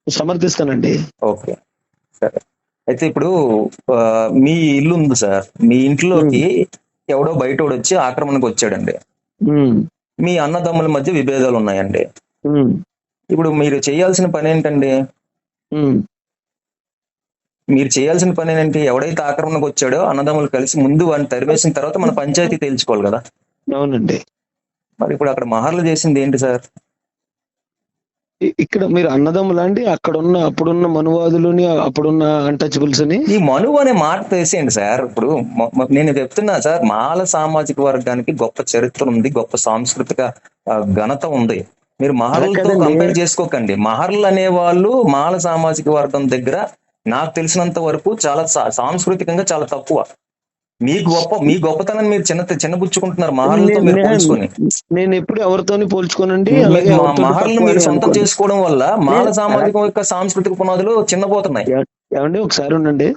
సమర్థిస్తానండి. ఓకే, సరే. అయితే ఇప్పుడు మీ ఇల్లు ఉంది సార్, మీ ఇంట్లోకి ఎవడో బయటోడు వచ్చి ఆక్రమణకు వచ్చాడండి. మీ అన్నదమ్ముల మధ్య విభేదాలు ఉన్నాయండి. ఇప్పుడు మీరు చేయాల్సిన పని ఏంటండి? మీరు చేయాల్సిన పని ఏంటి? ఎవడైతే ఆక్రమణకు వచ్చాడో అన్నదమ్ములు కలిసి ముందు వాడిని తరిమేసిన తర్వాత మన పంచాయతీ తేల్చుకోవాలి కదా. అవునండి. మరి ఇప్పుడు అక్కడ మహర్లు చేసింది ఏంటి సార్? ఇక్కడ మీరు అన్నదమ్ములు అండి, అప్పుడున్న మనువాదులని, అప్పుడున్న అన్టచబుల్స్ అని ఈ మనువు అనే మాట తెలిసేయండి సార్. ఇప్పుడు నేను చెప్తున్నా సార్, మాల సామాజిక వర్గానికి గొప్ప చరిత్ర ఉంది, గొప్ప సాంస్కృతిక ఘనత ఉంది. మీరు మహర్లతో కంపేర్ చేసుకోకండి. మహర్లు అనే వాళ్ళు మాల సామాజిక వర్గం దగ్గర నాకు తెలిసినంత వరకు చాలా సాంస్కృతికంగా చాలా తక్కువ. మీ గొప్పతనం మీరు చిన్నబుచ్చుకుంటున్నారు మహర్లతో మీరు పోల్చుకొని. నేను ఎప్పుడు ఎవరితోని పోల్చుకోనండి. మహర్లు మీరు సొంతం చేసుకోవడం వల్ల మాల సామాజికం యొక్క సాంస్కృతిక పునాదులు చిన్నపోతున్నాయి. ఏమండి ఒకసారి ఉండండి,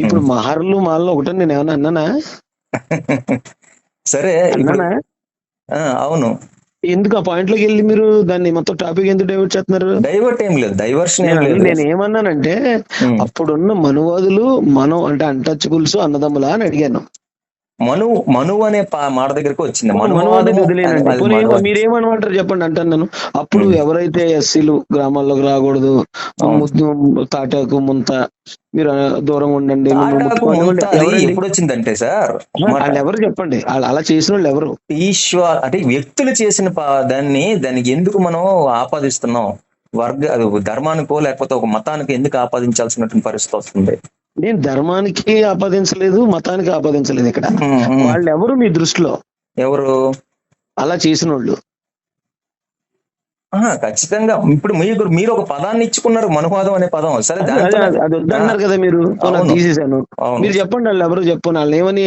ఇప్పుడు మహర్లు మాలలో ఒకటని నేను ఏమన్నా అన్నానా? సరే, అవును. ఎందుకు ఆ పాయింట్ లోకి వెళ్ళి మీరు దాన్ని మొత్తం టాపిక్ ఎందుకు డైవర్ట్ చేస్తున్నారు? డైవర్ట్ ఏం లేదు, డైవర్షన్ ఏం లేదు. నేను ఏమన్నానంటే అప్పుడున్న మనువాదులు అంటే అన్టచబుల్స్ అన్నదమ్ములా అని అడిగాను. మను అనే మాట దగ్గరికి వచ్చింది. మను అనేది మనువాదము వదిలేనండి. అది పోనీ మనువాదం. మీరేమనమంటారు చెప్పండి అంటాను నేను. అప్పుడు ఉమ్, ఎవరైతే ఎస్సీలు గ్రామాల్లోకి రాకూడదు, అవును. తాటాకు ముంత, మీరు దూరంగా ఉండండి, మిమ్మల్ని తాటాకు ముంత ముట్టుకోనివ్వండి, అది ఎవరండి? ఎప్పుడు వచ్చిందంటే సార్ ఒక మాట, వాళ్ళు ఎవరు చెప్పండి, వాళ్ళు అలా చేసిన వాళ్ళు ఎవరు? అంటే వ్యక్తులు చేసిన దానికి ఎందుకు మనం ఆపాదిస్తున్నాం? అది ఒక ధర్మానికో లేకపోతే ఒక మతానికో ఎందుకు ఆపాదించాల్సినటువంటి పరిస్థితి వస్తుంది? నేను ధర్మానికి ఆపాదించలేదు, మతానికి ఆపాదించలేదు ఇక్కడ. ఉమ్, ఉమ్. వాళ్ళు ఎవరు మీ దృష్టిలో ఎవరు? అలా చేసిన వాళ్ళు? ఖచ్చితంగా ఇప్పుడు మీరు ఒక పదాన్ని ఇచ్చుకున్నారు, మనువాదం అనే పదం. సరే, అదే దాంతో అది వద్దన్నారు కదా మీరు, సో నాకు అవును, తీసేశాను. అవును. మీరు చెప్పండి వాళ్ళు ఎవరు, చెప్పండి వాళ్ళని ఏమని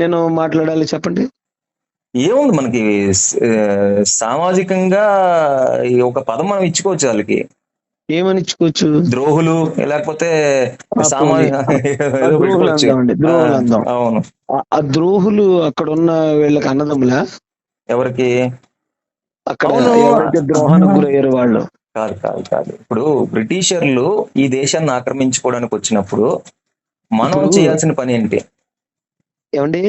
నేను మాట్లాడాలి చెప్పండి. ఏముంది మనకి, సామాజికంగా ఈ ఒక పదం మనం ఇచ్చుకోవచ్చు వాళ్ళకి. ఏమని ఇచ్చుకోవచ్చు? ద్రోహులు, లేకపోతే పోనీ సామాజిక ఆ ఏదో ద్రోహులు పెట్టుకోవచ్చు. అందామండి, ద్రోహులు అందాం. అవును. ఆ ద్రోహులు అక్కడ ఉన్న వీళ్ళకి అన్నదమ్ములా? ఎవరికి? అక్కడ అవును. ఎవరైతే ద్రోహానికి గురయ్యారో వాళ్ళు? కాదు, కాదు, కాదు. ఇప్పుడు బ్రిటిషర్లు ఈ దేశాన్ని ఆక్రమించుకోవడానికి వచ్చినప్పుడు మనం ఇప్పుడు చేయాల్సిన పని ఏంటి? ఏమండి,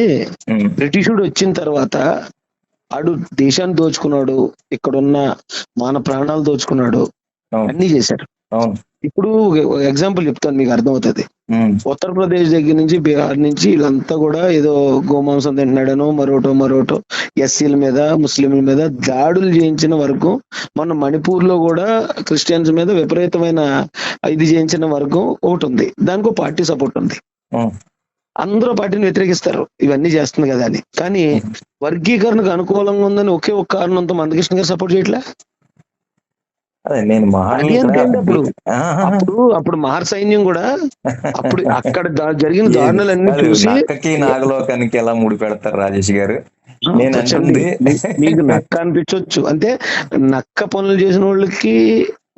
ఉమ్, బ్రిటిషుడు వచ్చిన తర్వాత ఆడు దేశాన్ని దోచుకున్నాడు, ఇక్కడున్న మాన ప్రాణాలు దోచుకున్నాడు, అవును, అన్ని చేశారు. అవును. ఇప్పుడు ఎగ్జాంపుల్ చెప్తాను, మీకు అర్థమవుతుంది. ఉమ్, ఉత్తరప్రదేశ్ దగ్గర నుంచి, బీహార్ నుంచి వీళ్ళంతా కూడా ఏదో గోమాంసం తింటున్నాడనో మరోటో ఎస్సీల మీద, ముస్లింల మీద దాడులు చేయించిన వరకు, మన మణిపూర్ లో కూడా క్రిస్టియన్స్ మీద విపరీతమైన ఇది చేయించిన వరకు ఒకటి ఉంది, దానికి పార్టీ సపోర్ట్ ఉంది. ఉమ్, అందరూ పార్టీని వ్యతిరేకిస్తారు ఇవన్నీ చేస్తుంది కదా అని. కానీ వర్గీకరణకు అనుకూలంగా ఉందని ఒకే ఒక కారణంతో మందకృష్ణ గారు సపోర్ట్ చేయట్లే. అదే నేను అది అంతేంటి అప్పుడు ఆహాహా. అప్పుడు మహర్ సైన్యం కూడా అప్పుడు అక్కడ జరిగిన ఏది? దారుణాలన్నీ కాదు, చూసి నక్కకి నాగలోకానికి ఎలా ముడి పెడతారు రాజేష్ గారు? నేను పెట్టండి. అంటుంది మీకు నక్క అనిపించవచ్చు, అంటే నక్క పనులు చేసిన వాళ్ళకి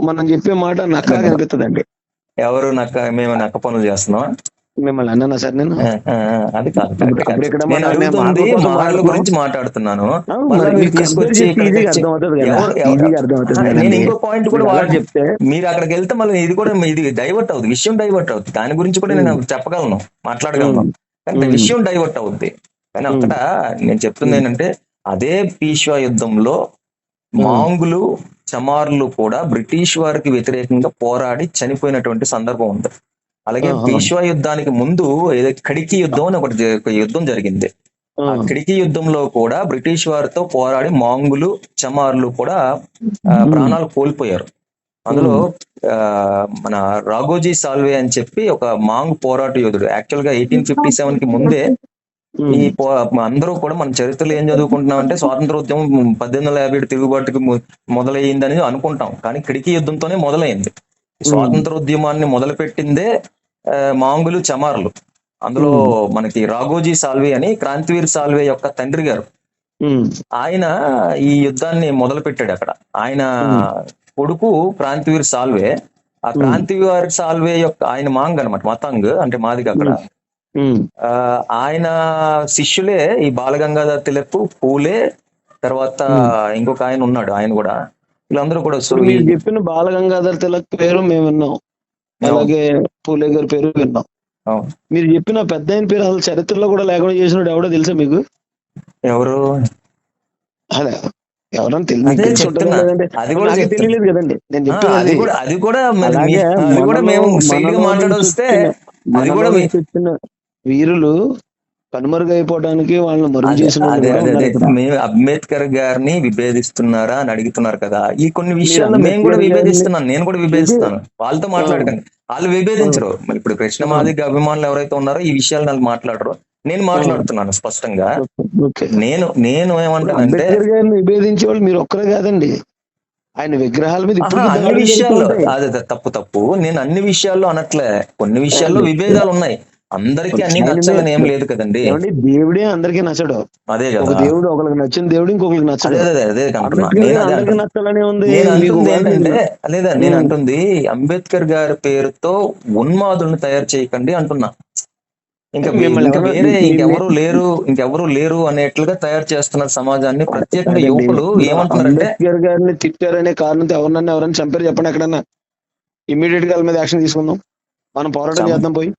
మనం చెప్పే మాట నక్కగా అనిపిస్తుందండి. ఎవరు మేము నక్క పనులు చేస్తున్నాం? మిమ్మల్ని అన్నానా సార్ నేను? అది కాదు, కరెక్ట్ అప్పుడు కాదు. ఇక్కడ నేను మనం అడుగుతుంది మహర్ల కోసం మహర్ల మాట్లాడుతున్నాం. గురించి మాట్లాడుతున్నాను. అవును, మళ్ళీ మరి మీరు మీకు కంపేర్ తీసుకొచ్చి చేస్తే ఇక్కడికి ఈజీగా వచ్చి అర్థమవుతుంది కదా, ఈజీగా అర్థమవుతుంది నేను కదండి. ఇంకో పాయింట్ కూడా మీరు అలా చెప్తే మీరు అక్కడికి వెళ్తే మళ్ళీ ఇది డైవర్ట్ అవుతుంది, విషయం డైవర్ట్ అవుతుంది. దాని గురించి కూడా నేను చెప్పగలను, మాట్లాడగలను. కానీ విషయం డైవర్ట్ అవుద్ది. కానీ అక్కడ నేను చెప్తుంది ఏంటంటే, అదే పీష్వా యుద్ధంలో మాంగులు, చమార్లు కూడా బ్రిటిష్ వారికి వ్యతిరేకంగా పోరాడి చనిపోయినటువంటి సందర్భం ఉంది. అలాగే పీష్వా యుద్ధానికి ముందు ఏదో ఖడికి యుద్ధం అని ఒక యుద్ధం జరిగింది. ఆ ఖడికి యుద్ధంలో కూడా బ్రిటిష్ వారితో పోరాడి మాంగులు, చమార్లు కూడా ప్రాణాలు కోల్పోయారు. అందులో మన రాఘోజీ సాల్వే అని చెప్పి ఒక మాంగ్ పోరాట యోధుడు. యాక్చువల్ గా 1857 కి ముందే ఈ అందరూ కూడా మన చరిత్రలో ఏం చదువుకుంటున్నాం అంటే, స్వాతంత్రోద్యమం 1857 తిరుగుబాటుకి మొదలయ్యిందని అనుకుంటాం. కానీ ఖడికి యుద్ధంతోనే మొదలైంది. స్వాతంత్రోద్యమాన్ని మొదలుపెట్టిందే మాంగులు, చమార్లు. అందులో మనకి రాఘోజీ సాల్వే అని, క్రాంతివీర్ సాల్వే యొక్క తండ్రి గారు, ఆయన ఈ యుద్ధాన్ని మొదలు పెట్టాడు అక్కడ. ఆయన కొడుకు క్రాంతివీర్ సాల్వే. ఆ క్రాంతివీర్ సాల్వే యొక్క ఆయన మాంగ్ అనమాట, మతాంగ్ అంటే మాదిగా అక్కడ. ఆయన శిష్యులే ఈ బాలగంగాధర్ తిలక్, పూలే, తర్వాత ఇంకొక ఆయన ఉన్నాడు, ఆయన కూడా. వీళ్ళందరూ కూడా మీరు చెప్పిన బాలగంగాధర్ తిలక్ పేరు మేము విన్నాం, అలాగే పూలే గారి పేరు విన్నాం. మీరు చెప్పిన పెద్ద ఆయన పేరు అసలు చరిత్రలో కూడా లేకుండా చేసినాడు ఎవడో తెలుసా మీకు? ఎవరు? అదే ఎవరన్నా తెలియలేదు కదండి. నేను చెప్పేది అది కూడా మేము స్ట్రైట్ గా మాట్లాడొస్తే, అది కూడా వీరులు కనుమరుగైపోవడానికి వాళ్ళని మరుగు చేసిన మేము అంబేద్కర్ గారిని విభేదిస్తున్నారా అని అడుగుతున్నారు కదా. ఈ కొన్ని విషయాల్లో మేము కూడా విభేదిస్తున్నాను, నేను కూడా విభేదిస్తాను. వాళ్ళతో మాట్లాడకండి, వాళ్ళు విభేదించరు. ఇప్పుడు కృష్ణమాది అభిమానులు ఎవరైతే ఉన్నారో ఈ విషయాలు నాకు మాట్లాడరు, నేను మాట్లాడుతున్నాను స్పష్టంగా. నేను ఏమంటానంటే, విభేదించే వాళ్ళు మీరు ఒక్కరే కాదండి, ఆయన విగ్రహాల మీద అన్ని విషయాల్లో అదే తప్పు. నేను అన్ని విషయాల్లో అనట్లే, కొన్ని విషయాల్లో విభేదాలు ఉన్నాయి. అందరికీ అన్ని నచ్చాలని ఏం లేదు కదండి. దేవుడే అందరికీ నచ్చడు. అదే కదా, దేవుడు ఒకరికి నచ్చిన దేవుడు ఇంకొకరికి నచ్చడు. నచ్చాలని ఉంది. నేను అంటుంది అంబేద్కర్ గారి పేరుతో ఉన్మాదులను తయారు చేయకండి అంటున్నా. ఇంకెవరు లేరు అనేట్లుగా తయారు చేస్తున్నారు సమాజాన్ని. ప్రత్యేకంగా యువకులు ఏమంటున్నారంటే, అంబేద్కర్ గారిని తిట్టారనే కారణంతో ఎవరన్నా చంపారు చెప్పండి ఎక్కడన్నా? ఇమ్మీడియట్ గా వాళ్ళ మీద యాక్షన్ తీసుకుందాం, మనం పోరాటం చేద్దాం. పోయి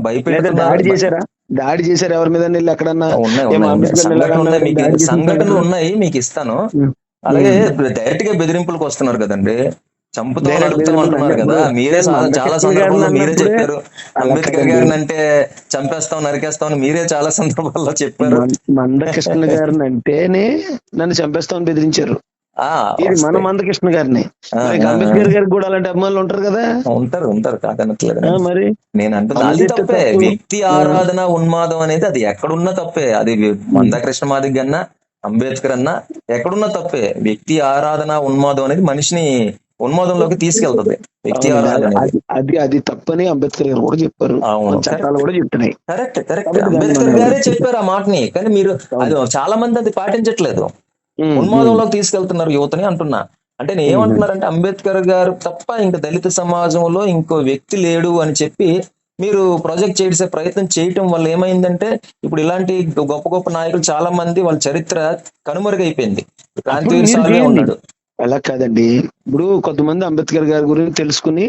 భయపెడుతున్నారు. దాడి చేశారు ఎవరి మీద వెళ్ళి ఎక్కడన్నా? ఉన్నాయి ఏమో ఉన్నాయి ఉన్నాయి అంబేద్కర్ ఇలాగ సంఘటనలు ఉన్నాయి, అన్నారు మీకు దాడి చేసిన సంఘటనలు సంఘటన. ఉన్నాయి, మీకు ఇస్తాను. అలాగే డైరెక్ట్ గా బెదిరింపులకు వస్తున్నారు కదండి, చంపుతాం డైరెక్ట్ నరుకుతాం బెదిరింపులు అంటున్నారు కదా. ఇప్పుడు మీరే నేను చాలా మందకృష్ణ గారిని సందర్భాల్లో మీరే అన్నప్పుడే చెప్పారు, అలా అంబేద్కర్ కదండి. గారిని అంటే చంపేస్తాం నరికేస్తాం మీరే చాలా సందర్భాల్లో చెప్పారు. మందకృష్ణ గారిని అంటేనే నన్ను చంపేస్తామని బెదిరించారు. ఆ ఇది మన వస్తాయి. మందకృష్ణ గారిని. ఆ, మరి ఆ, అంబేద్కర్ గారికి కూడా అలాంటి అభిమానులు ఉంటారు కదా. ఉంటారు ఉంటారు కాదనట్లేదు నేను. మరి నేను అంటున్నా అది మందెత్తే తప్పే, తప్పు. వ్యక్తి ఆరాధన ఉన్మాదం అనేది అది ఎక్కడున్నా తప్పే. అది మందకృష్ణ మాదిగ అన్నా అంబేద్కర్ అన్నా ఎక్కడున్నా తప్పే. వ్యక్తి ఆరాధన ఉన్మాదం అనేది మనిషిని ఉన్మాదంలోకి తీసుకెళ్తది. వ్యక్తి అవునండి, ఆరాధన అనేది అది అది అది తప్పని అంబేద్కర్ గారు కూడా చెప్పారు. అవును, మన చట్టాలు కూడా చెప్తున్నాయి. Correct correct. కాబట్టి దాన్ని అంబేద్కర్ మనం గారే చెప్పారు ఆ మాటని, కానీ మీరు అది చాలా మంది అది పాటించట్లేదు, ఉన్మాదంలోకి తీసుకెళ్తున్నారు యువతని అంటున్నా. అంటే నేను ఏమంటున్నారంటే అంబేద్కర్ గారు తప్ప ఇంక దళిత సమాజంలో ఇంకో వ్యక్తి లేడు అని చెప్పి మీరు ప్రొజెక్ట్ చేసే ప్రయత్నం చేయటం వల్ల ఏమైందంటే ఇప్పుడు ఇలాంటి గొప్ప గొప్ప నాయకులు చాలా మంది వాళ్ళ చరిత్ర కనుమరుగైపోయింది. క్రాంతివీర్ సాల్వే ఉన్నాడు. అలా కాదండి, ఇప్పుడు కొంతమంది అంబేద్కర్ గారి గురించి తెలుసుకుని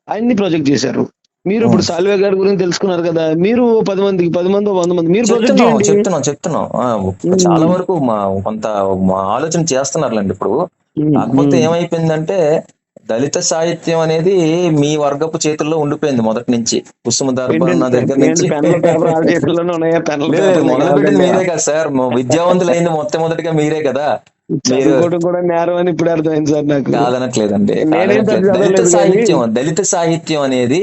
ఆయన్ని ప్రాజెక్ట్ చేశారు. మీరు ఇప్పుడు సాల్వే గారి గురించి తెలుసుకున్నారు కదా, మీరు 10 మందికి 100 మంది మీరు ప్రాజెక్ట్ చేయండి. చెప్తున్నాం చాలా వరకు కొంత ఆలోచన చేస్తున్నారులేండి ఇప్పుడు. కాకపోతే ఏమైపోయిందంటే దళిత సాహిత్యం అనేది మీ వర్గపు చేతుల్లో ఉండిపోయింది మొదటి నుంచి. కుసుమ దర్పణ దగ్గర నుంచి మొదలుపెట్టింది మీరే కదా సార్, విద్యావంతులైంది మొట్టమొదటిగా మీరే కదా. చదువుకోవడం కూడా నేరం అని ఇప్పుడు అర్థమైంది సార్ నాకు. కాదనట్లేదండి, దళిత సాహిత్యం అనేది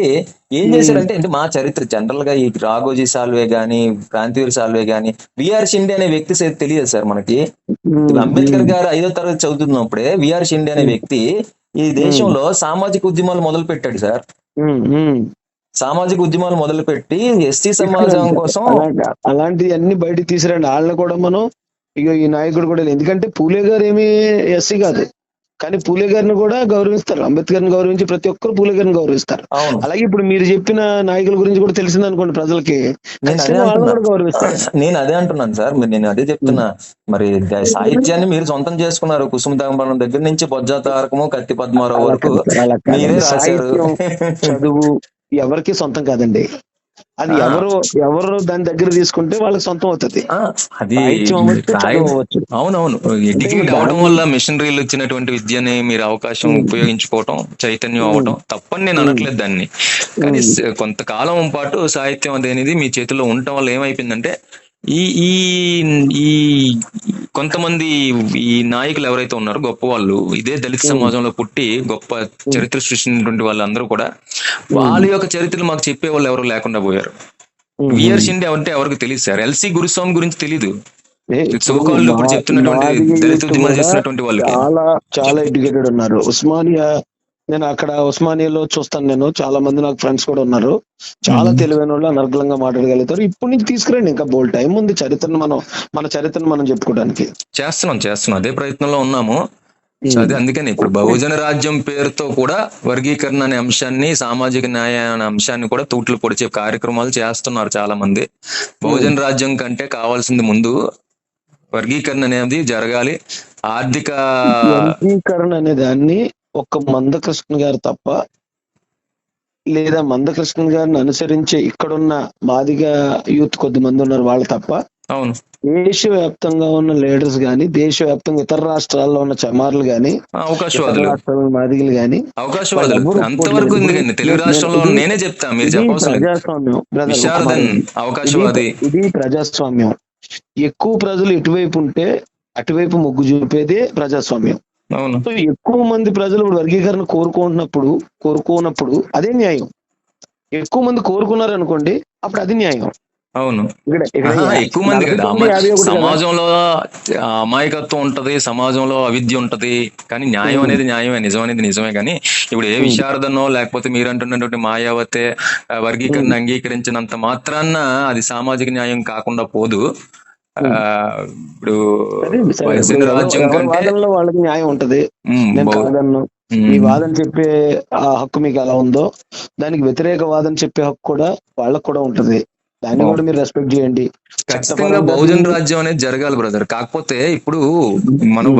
ఏం చేశారంటే మా చరిత్ర జనరల్ గా ఈ రాఘోజీ సాల్వే గాని క్రాంతివీర్ సాల్వే గాని విఆర్ షిండే అనే వ్యక్తి తెలియదు సార్ మనకి. అంబేద్కర్ గారు 5వ తరగతి చదువుతున్నప్పుడే విఆర్ షిండే అనే వ్యక్తి ఈ దేశంలో సామాజిక ఉద్యమాలు మొదలు పెట్టాడు సార్. సామాజిక ఉద్యమాలు మొదలుపెట్టి ఎస్టీ సమాజం కోసం అలాంటి అన్ని బయటకు తీసిరండి. వాళ్ళని కూడా మనం ఇక ఈ నాయకుడు కూడా ఎందుకంటే పూలే గారు ఏమి ఎస్సీ కాదు, కానీ పూలే గారిని కూడా గౌరవిస్తారు. అంబేద్కర్ ని గౌరవించి ప్రతి ఒక్కరు పూలే గారిని గౌరవిస్తారు. అలాగే ఇప్పుడు మీరు చెప్పిన నాయకుల గురించి కూడా తెలిసింది అనుకోండి ప్రజలకి, గౌరవిస్తారు. నేను అదే అంటున్నాను సార్, నేను అదే చెప్తున్నా. మరి సాహిత్యాన్ని మీరు సొంతం చేసుకున్నారు. కుసుమ దంపనం దగ్గర నుంచి బొజ్జా తారకము కత్తి పద్మారావు వరకు మీరే రాశారు. చదువు ఎవరికి సొంతం కాదండి, అది ఎవరు దాని దగ్గర తీసుకుంటే వాళ్ళకి సొంతం అవుతుంది. అది అవునవును, ఎడ్యుకేట్ అవడం వల్ల మిషనరీలు ఇచ్చినటువంటి విద్యని మీరు అవకాశం ఉపయోగించుకోవటం, చైతన్యం అవటం తప్పని నేను అనట్లేదు దాన్ని. కానీ కొంతకాలం పాటు సాహిత్యం అనేది మీ చేతిలో ఉండటం వల్ల ఏమైపోయిందంటే ఈ ఈ ఈ కొంతమంది ఈ నాయకులు ఎవరైతే ఉన్నారో గొప్ప వాళ్ళు ఇదే దళిత సమాజంలో పుట్టి గొప్ప చరిత్ర సృష్టించినటువంటి వాళ్ళందరూ కూడా వాళ్ళ యొక్క చరిత్రలు మాకు చెప్పే వాళ్ళు ఎవరు లేకుండా పోయారు. విఆర్ షిండే అంటే ఎవరికి తెలియదు సార్, ఎల్సి గురుస్వామి గురించి తెలీదు. ఇప్పుడు చెప్తున్నటువంటి దళిత ఉద్యమాలు చేసినటువంటి వాళ్ళు చాలా ఎడ్యుకేటెడ్ ఉన్నారు. ఉస్మానియా, నేను అక్కడ ఉస్మానియాలో చూస్తాను, నేను చాలా మంది నాకు ఫ్రెండ్స్ కూడా ఉన్నారు, చాలా తెలివైన వాళ్ళు, అనర్గళంగా మాట్లాడగలుగుతారు. ఇప్పటి నుంచి తీసుకురండి, ఇంకా బోల్ టైం ఉంది చరిత్రను మన చరిత్రను మనం చెప్పుకోవడానికి. చేస్తున్నాం అదే ప్రయత్నంలో ఉన్నాము. అదే అందుకని ఇప్పుడు బహుజన రాజ్యం పేరుతో కూడా వర్గీకరణ అనే అంశాన్ని, సామాజిక న్యాయ అనే అంశాన్ని కూడా తూట్లు పొడిచే కార్యక్రమాలు చేస్తున్నారు చాలా మంది. బహుజన రాజ్యం కంటే కావాల్సింది ముందు వర్గీకరణ అనేది జరగాలి. ఆర్థిక వర్గీకరణ అనే దాన్ని ఒక్క మందకృష్ణ గారు తప్ప, లేదా మందకృష్ణ గారిని అనుసరించే ఇక్కడున్న మాదిగ యూత్ కొద్ది మంది ఉన్నారు వాళ్ళు తప్ప, అవును, దేశవ్యాప్తంగా ఉన్న లీడర్స్ గాని, దేశవ్యాప్తంగా ఇతర రాష్ట్రాల్లో ఉన్న చమార్లు గాని, మాదిగలు గాని, అంతవరకు తెలుగు రాష్ట్రంలో నేనే చెప్తా, మీరు చెప్పాల్సింది ఇది ప్రజాస్వామ్యం. ఎక్కువ ప్రజలు ఎటువైపు ఉంటే అటువైపు మొగ్గు చూపేదే ప్రజాస్వామ్యం. సో ఎక్కువ మంది ప్రజలు వర్గీకరణ కోరుకోనప్పుడు అదే న్యాయం. ఎక్కువ మంది కోరుకున్నారు అనుకోండి, అప్పుడు అది న్యాయం. అవును, ఎక్కువ మంది కదా. సమాజంలో అమాయకత్వం ఉంటది, సమాజంలో అవిద్య ఉంటది, కానీ న్యాయం అనేది న్యాయమే, నిజం అనేది నిజమే. కానీ ఇప్పుడు ఏ విశారదనో లేకపోతే మీరు అంటున్నటువంటి మాయావతే వర్గీకరణ అంగీకరించినంత మాత్రాన అది సామాజిక న్యాయం కాకుండా పోదు. ఇప్పుడు రాజ్యం కంటే వాళ్ళకి న్యాయం ఉంటది, ఈ వాదన చెప్పే హక్కు మీకు ఎలా ఉందో దానికి వ్యతిరేక వాదన చెప్పే హక్కు కూడా వాళ్ళకు కూడా ఉంటది. దాన్ని కూడా మీరు రెస్పెక్ట్ చేయండి. ఖచ్చితంగా బహుజన రాజ్యం అనేది జరగాలి బ్రదర్. కాకపోతే ఇప్పుడు మనం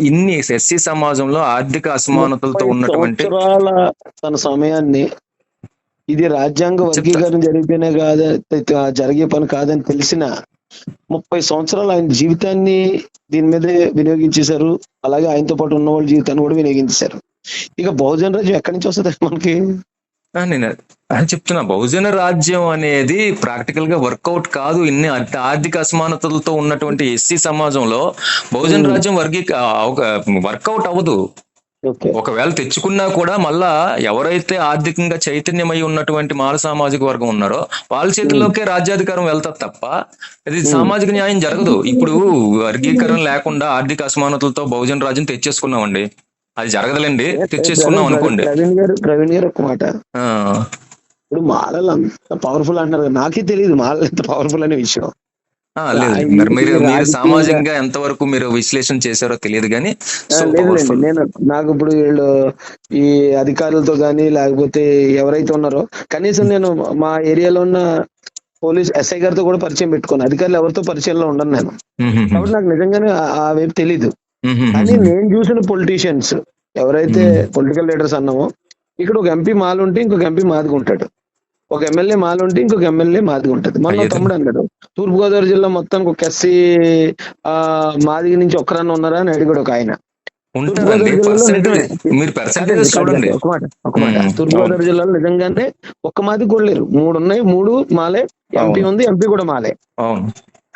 ఇన్ని ఎస్సీ సమాజంలో ఆర్థిక అసమానతలతో ఉన్నటువంటి తన సమయాన్ని ఇది రాజ్యాంగ చెప్తా. వర్గీకరణ జరిగితేనే జరిగే పని కాదని తెలిసిన 30 సంవత్సరాలు ఆయన జీవితాన్ని దీని మీదే వినియోగించేశారు. అలాగే ఆయనతో పాటు ఉన్న వాళ్ళ జీవితాన్ని కూడా వినియోగించేశారు. ఇక బహుజన రాజ్యం ఎక్కడి నుంచి వస్తుంది మనకి? నేను అని చెప్తున్నా, బహుజన రాజ్యం అనేది ప్రాక్టికల్ గా వర్కౌట్ కాదు. ఇన్ని ఆర్థిక అసమానతలతో ఉన్నటువంటి ఎస్సీ సమాజంలో బహుజన రాజ్యం వర్కౌట్ అవ్వదు. ఓకే. ఒకవేళ తెచ్చుకున్నా కూడా మళ్ళా ఎవరైతే ఆర్థికంగా చైతన్యమై ఉన్నటువంటి మాల సామాజిక వర్గం ఉన్నారో వాళ్ళ చేతుల్లోకే రాజ్యాధికారం వెళ్తారు తప్ప ఇది సామాజిక న్యాయం జరగదు. ఇప్పుడు వర్గీకరణ లేకుండా ఆర్థిక అసమానతలతో బహుజన రాజ్యం తెచ్చేసుకున్నామండి, అది జరగదులేండి. తెచ్చేసుకున్నాం అనుకోండి. ప్రవీణ్ గారు ఒక మాట, ఆ ఇప్పుడు మాలలు అంత పవర్ఫుల్ అంటున్నారు కదా, నాకే తెలియదు మాలలు ఎంత పవర్ఫుల్ అనే విషయం. లేదు, మరి మీరు సామాజికంగా ఎంతవరకు మీరు విశ్లేషణ చేశారో తెలియదు కానీ లేదులేండి, నేను నాకు ఇప్పుడు వీళ్ళు ఈ అధికారులతో కానీ లేకపోతే ఎవరైతే ఉన్నారో కనీసం నేను మా ఏరియాలో ఉన్న పోలీస్ ఎస్ఐ గారితో కూడా పరిచయం పెట్టుకున్నాను. అధికారులు ఎవరితో పరిచయంలో ఉండను నేను, కాబట్టి నాకు నిజంగానే ఆ వైపు తెలీదు. కానీ నేను చూసిన పొలిటీషియన్స్ ఎవరైతే పొలిటికల్ లీడర్స్ అన్నామో, ఇక్కడ ఒక ఎంపీ మాల ఉంటే ఇంకొక ఎంపీ మాదిగా ఉంటాడు, ఒక ఎమ్మెల్యే మాల ఉంటే ఇంకొక ఎమ్మెల్యే మాదిగా ఉంటది. మన తమ్ముడు అన్నాడు తూర్పుగోదావరి జిల్లా మొత్తానికి ఒక ఎస్సీ మాదిగ నుంచి ఒక్కరన్నా ఉన్నారా అని అడిగాడు ఒక ఆయన. ఒక మాట, తూర్పుగోదావరి జిల్లాలో నిజంగానే ఒక్క మాది కూడా లేరు, 3 ఉన్నాయి, 3 మాలే. ఎంపీ ఉంది, ఎంపీ కూడా మాలే.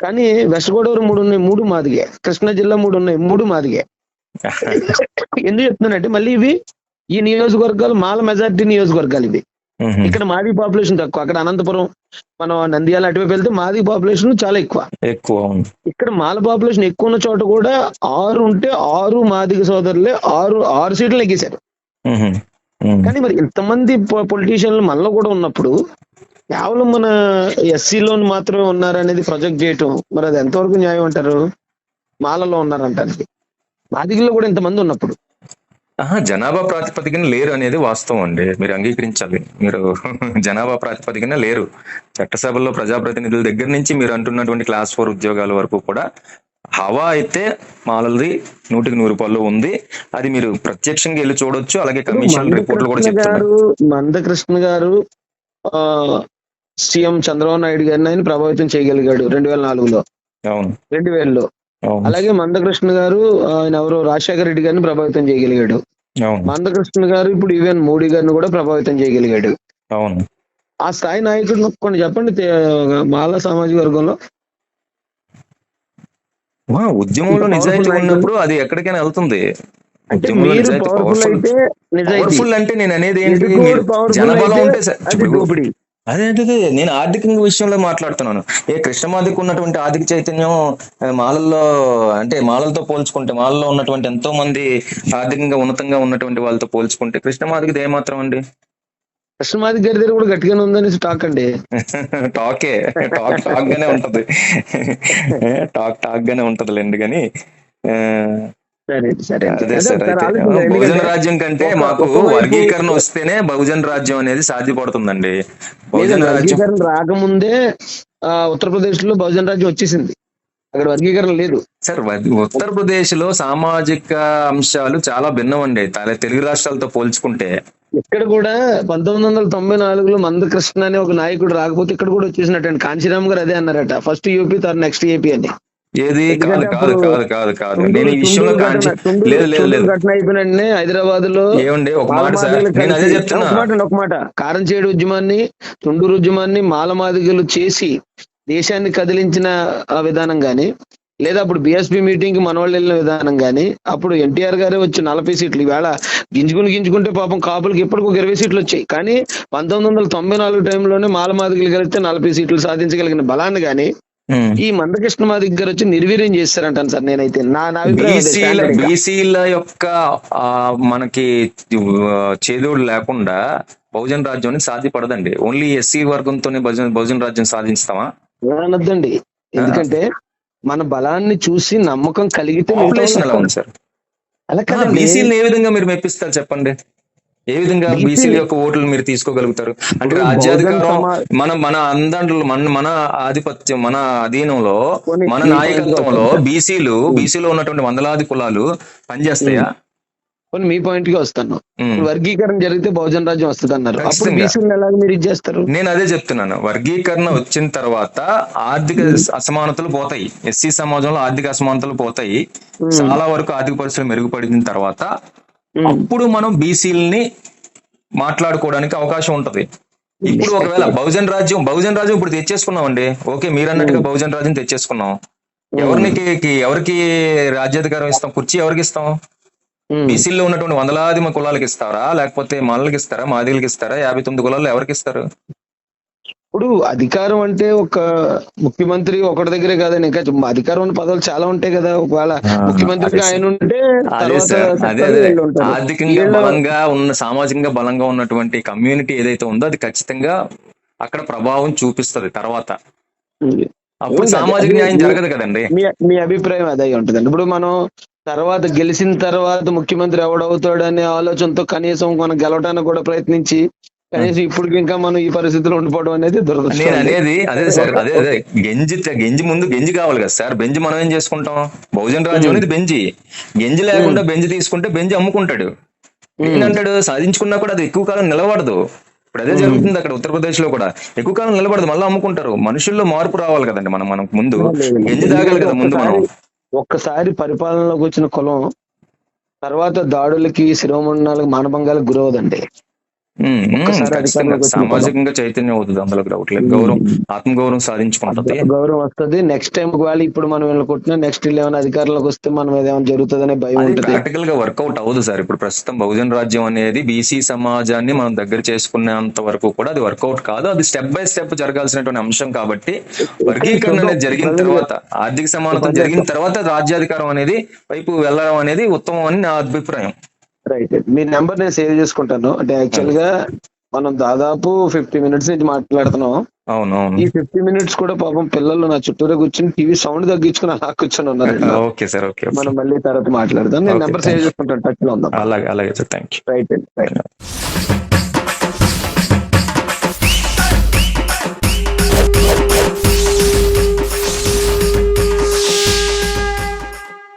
కానీ వెస్ట్ గోదావరి 3 ఉన్నాయి, 3 మాదిగే. కృష్ణా జిల్లా 3 ఉన్నాయి, 3 మాదిగే. ఎందుకు చెప్తున్నానంటే మళ్ళీ ఇవి ఈ నియోజకవర్గాలు మాల మెజారిటీ నియోజకవర్గాలు ఇవి. ఇక్కడ మాది పాపులేషన్ తక్కువ, అక్కడ అనంతపురం మనం నంద్యాల అటువైపు వెళ్తే మాది పాపులేషన్ చాలా ఎక్కువ. ఇక్కడ మాల పాపులేషన్ ఎక్కువ ఉన్న చోట కూడా 6 ఉంటే 6 మాదిగ సోదరులే 6 సీట్లు ఎగ్గేశారు. కానీ మరి ఇంతమంది పొలిటీషియన్లు మనలో కూడా ఉన్నప్పుడు కేవలం మన ఎస్సీలో మాత్రమే ఉన్నారనేది ప్రొజెక్ట్ చేయటం, మరి అది ఎంతవరకు న్యాయం అంటారు? మాలలో ఉన్నారంటారు, మాదిగల్లో కూడా ఇంతమంది ఉన్నప్పుడు జనాభా ప్రాతిపదికన లేరు అనేది వాస్తవం అండి, మీరు అంగీకరించాలి. మీరు జనాభా ప్రాతిపదికన లేరు. చట్టసభల్లో ప్రజాప్రతినిధుల దగ్గర నుంచి మీరు అంటున్నటువంటి క్లాస్ 4 ఉద్యోగాల వరకు కూడా హవా అయితే మాలది 100% ఉంది. అది మీరు ప్రత్యక్షంగా వెళ్ళి చూడొచ్చు. అలాగే కమిషన్ రిపోర్ట్లు కూడా చెప్తున్నారు. మందకృష్ణ గారు సీఎం చంద్రబాబు నాయుడు గారిని ఆయన ప్రభావితం చేయగలిగాడు 2004లో. అవును, 2000లో. అలాగే మందకృష్ణ గారు ఆయన ఎవరో రాజశేఖర రెడ్డి గారిని ప్రభావితం చేయగలిగాడు. మందకృష్ణ గారు ఇప్పుడు ఈవెన్ మోడీ గారిని కూడా ప్రభావితం చేయగలిగాడు. అవును, ఆ స్థాయి నాయకుడు కొన్ని చెప్పండి మాల సామాజిక వర్గంలో. ఉద్యమంలో నిజాయితీ ఉన్నప్పుడు అది ఎక్కడికైనా వెళ్తుంది. పవర్ఫుల్ అంటే నేను అనేది ఏంటి, జనాభాలో ఉంటే అదేంటిది నేను ఆర్థికంగా విషయంలో మాట్లాడుతున్నాను. కృష్ణమాదికి ఉన్నటువంటి ఆర్థిక చైతన్యం మాలల్లో అంటే మాలలతో పోల్చుకుంటే, మాలలో ఉన్నటువంటి ఎంతో మంది ఆర్థికంగా ఉన్నతంగా ఉన్నటువంటి వాళ్ళతో పోల్చుకుంటే కృష్ణమాదికి ఏమాత్రం అండి? కృష్ణమాది గారి దగ్గర కూడా గట్టిగానే ఉందని టాక్ అండి. టాక్ గానే ఉంటది, టాక్ గానే ఉంటదిలేండి. కానీ అదే సార్, అయితే బహుజన రాజ్యం కంటే మాకు వర్గీకరణ వస్తేనే బహుజన రాజ్యం అనేది సాధ్యపడుతుందండి. బహుజన రాజ్యం రాకముందే ఉత్తరప్రదేశ్ లో బహుజన రాజ్యం వచ్చేసింది, అక్కడ వర్గీకరణ లేదు సార్. ఉత్తరప్రదేశ్ లో సామాజిక అంశాలు చాలా భిన్నం అండి తెలుగు రాష్ట్రాలతో పోల్చుకుంటే. ఇక్కడ కూడా 1994లో మందకృష్ణ అనే ఒక నాయకుడు రాకపోతే ఇక్కడ కూడా వచ్చేసినట్టు కాంచీరామ్ గారు అదే అన్నారట, ఫస్ట్ యూపీ తర్వాత నెక్స్ట్ ఏపీ అని. ఏది కాదు నేను ఈ విషయంలో ఘటన అయిపోయిన హైదరాబాద్ లో ఏమండి ఒక మాట సార్, నేను అదే చెప్తున్నా. ఒక మాట, కారంచేడు ఉద్యమాన్ని, తుండూరు ఉద్యమాన్ని మాలమాదిగలు చేసి దేశాన్ని కదిలించిన విధానం గాని, లేదా అప్పుడు బిఎస్పీ మీటింగ్ కి మనవాళ్ళు వెళ్ళిన విధానం గాని, అప్పుడు ఎన్టీఆర్ గారే వచ్చి 40 సీట్లు, ఈవేళ గింజుకుంటే పాపం కాపులకి ఇప్పటికి ఒక 20 సీట్లు వచ్చాయి. కానీ 1994 టైంలోనే మాలమాదిగలు కలిగితే 40 సీట్లు సాధించగలిగిన బలాన్ని గాని ఈ మందకృష్ణ మాదిగ గారు వచ్చి నిర్వీర్యం చేస్తారంటాను సార్ నేనైతే. నా బీసీల యొక్క మనకి చేదోడు లేకుండా బహుజన రాజ్యం సాధ్యపడదండి. ఓన్లీ ఎస్సీ వర్గంతోనే బహుజన రాజ్యం సాధిస్తామా? అనొద్దండి, ఎందుకంటే మన బలాన్ని చూసి నమ్మకం కలిగితే ఎలా ఉంది సార్? అలా కదా, బీసీలను ఏ విధంగా మీరు మెప్పిస్తారు చెప్పండి? ఏ విధంగా బీసీల యొక్క ఓట్లు మీరు తీసుకోగలుగుతారు? అంటే రాజ్యాధికారం మన అందంలో మన ఆధిపత్యం, మన అధీనంలో, మన నాయకత్వంలో బీసీలో ఉన్నటువంటి వందలాది కులాలు పనిచేస్తాయా? కొన్ని మీ పాయింట్ కి వస్తాను. ఉమ్. ఇప్పుడు వర్గీకరణ జరిగితే బహుజన రాజ్యం వస్తుంది అన్నారు. అప్పుడు ఖచ్చితంగా. బీసీలను ఎలాగ మీరు ఇచ్చేస్తారు? నేను అదే చెప్తున్నాను, వర్గీకరణ వచ్చిన తర్వాత ఆర్థిక అసమానతలు పోతాయి, ఎస్సీ సమాజంలో ఆర్థిక అసమానతలు పోతాయి, చాలా వరకు ఆర్థిక పరిస్థితులు మెరుగుపడిన తర్వాత అప్పుడు మనం బీసీలని మాట్లాడుకోవడానికి అవకాశం ఉంటది. ఇప్పుడు ఒకవేళ బహుజన రాజ్యం ఇప్పుడు తెచ్చేసుకున్నాం అండి, ఓకే మీరు అన్నట్టుగా బహుజన రాజ్యం తెచ్చేసుకున్నాం, ఎవరికి రాజ్యాధికారం ఇస్తాం, కుర్చీ ఎవరికి ఇస్తాం? బీసీలో ఉన్నటువంటి వందలాది కులాలకు ఇస్తారా, లేకపోతే మనలకి ఇస్తారా, మాదిగలకి ఇస్తారా, 59 కులాల్లో ఎవరికి ఇస్తారు? ఇప్పుడు అధికారం అంటే ఒక ముఖ్యమంత్రి ఒకటి దగ్గరే కాదండి, ఇంకా అధికారం ఉన్న పదవులు చాలా ఉంటాయి కదా. ఒకవేళ ముఖ్యమంత్రికి ఆయన ఉంటే తర్వాత వీళ్ళు ఉంటారు. ఆర్థికంగా బలంగా సామాజికంగా బలంగా ఉన్నటువంటి కమ్యూనిటీ ఏదైతే ఉందో అది ఖచ్చితంగా అక్కడ ప్రభావం చూపిస్తది తర్వాత. అప్పుడు సామాజిక న్యాయం జరగదు కదండి. మీ అభిప్రాయం అదే ఉంటుందండి. ఇప్పుడు మనం తర్వాత గెలిచిన తర్వాత ముఖ్యమంత్రి ఎవడవుతాడు అనే ఆలోచనతో కనీసం మనం గెలవడానికి కూడా ప్రయత్నించి కనీసం ఇప్పుడు ఇంకా మనం ఈ పరిస్థితిలో ఉండిపోవడం అనేది దురదృష్టం. నేను అనేది అదే సార్, అదే గెంజి ముందు గెంజి కావాలి కదా సార్. బెంజ్ మనం ఏం చేసుకుంటాం, బహుజన రాజ్యం అనేది గెంజి లేకుండా బెంజ్ తీసుకుంటే బెంజ్ అమ్ముకుంటాడు. ఏంటంటాడు, సాధించుకున్నా కూడా అది ఎక్కువ కాలం నిలబడదు. ఇప్పుడు అదే జరుగుతుంది అక్కడ ఉత్తరప్రదేశ్ లో కూడా, ఎక్కువ కాలం నిలబడదు, మళ్ళీ అమ్ముకుంటారు. మనుషుల్లో మార్పు రావాలి కదండి, మనం ముందు గెంజి తాగాలి కదా ముందు మనం. ఒక్కసారి పరిపాలనలోకి వచ్చిన కులం తర్వాత దాడులకి, శిరోమండనాలకు, మానభంగాలకు గురవదండి. సామాజికంగా చైతన్యం అవుతుంది, అందులో డౌట్ లేదు. గౌరవం, ఆత్మగౌరవం సాధించుకుంటది, గౌరవం వస్తుంది. నెక్స్ట్ టైం వాళ్ళు ఇప్పుడు మనం వెళ్ళుకుంటున్నా నెక్స్ట్ ఏమైనా అధికారంలోకి వస్తే మనం ఏమైనా జరుగుతుందనే భయం ఉంటుంది. ప్రాక్టికల్ గా వర్కౌట్ అవ్వదు సార్. ఇప్పుడు ప్రస్తుతం బహుజన రాజ్యం అనేది బీసీ సమాజాన్ని మనం దగ్గర చేసుకునేంత వరకు కూడా అది వర్కౌట్ కాదు. అది స్టెప్ బై స్టెప్ జరగాల్సినటువంటి అంశం కాబట్టి వర్గీకరణ అనేది జరిగిన తర్వాత, ఆర్థిక సమానత జరిగిన తర్వాత రాజ్యాధికారం అనేది వైపు వెళ్ళడం అనేది ఉత్తమం అని నా అభిప్రాయం. రైట్, మీ నెంబర్ నేను సేవ్ చేసుకుంటాను. అంటే యాక్చువల్ గా మనం దాదాపు 50 minutes నుంచి మాట్లాడుతున్నాం. అవునవును, ఈ 50 minutes కూడా పాపం పిల్లలు నా చుట్టూరా కూర్చొని టీవీ సౌండ్ తగ్గించుకుని అలా కూర్చొని ఉన్నారు. ఓకే సార్, ఓకే, మనం మళ్ళీ తర్వాత మాట్లాడదాం. నేను నెంబర్ సేవ్ చేసుకుంటాను, టచ్ లో ఉందాం. అలాగే సార్, థ్యాంక్ యూ. రైట్.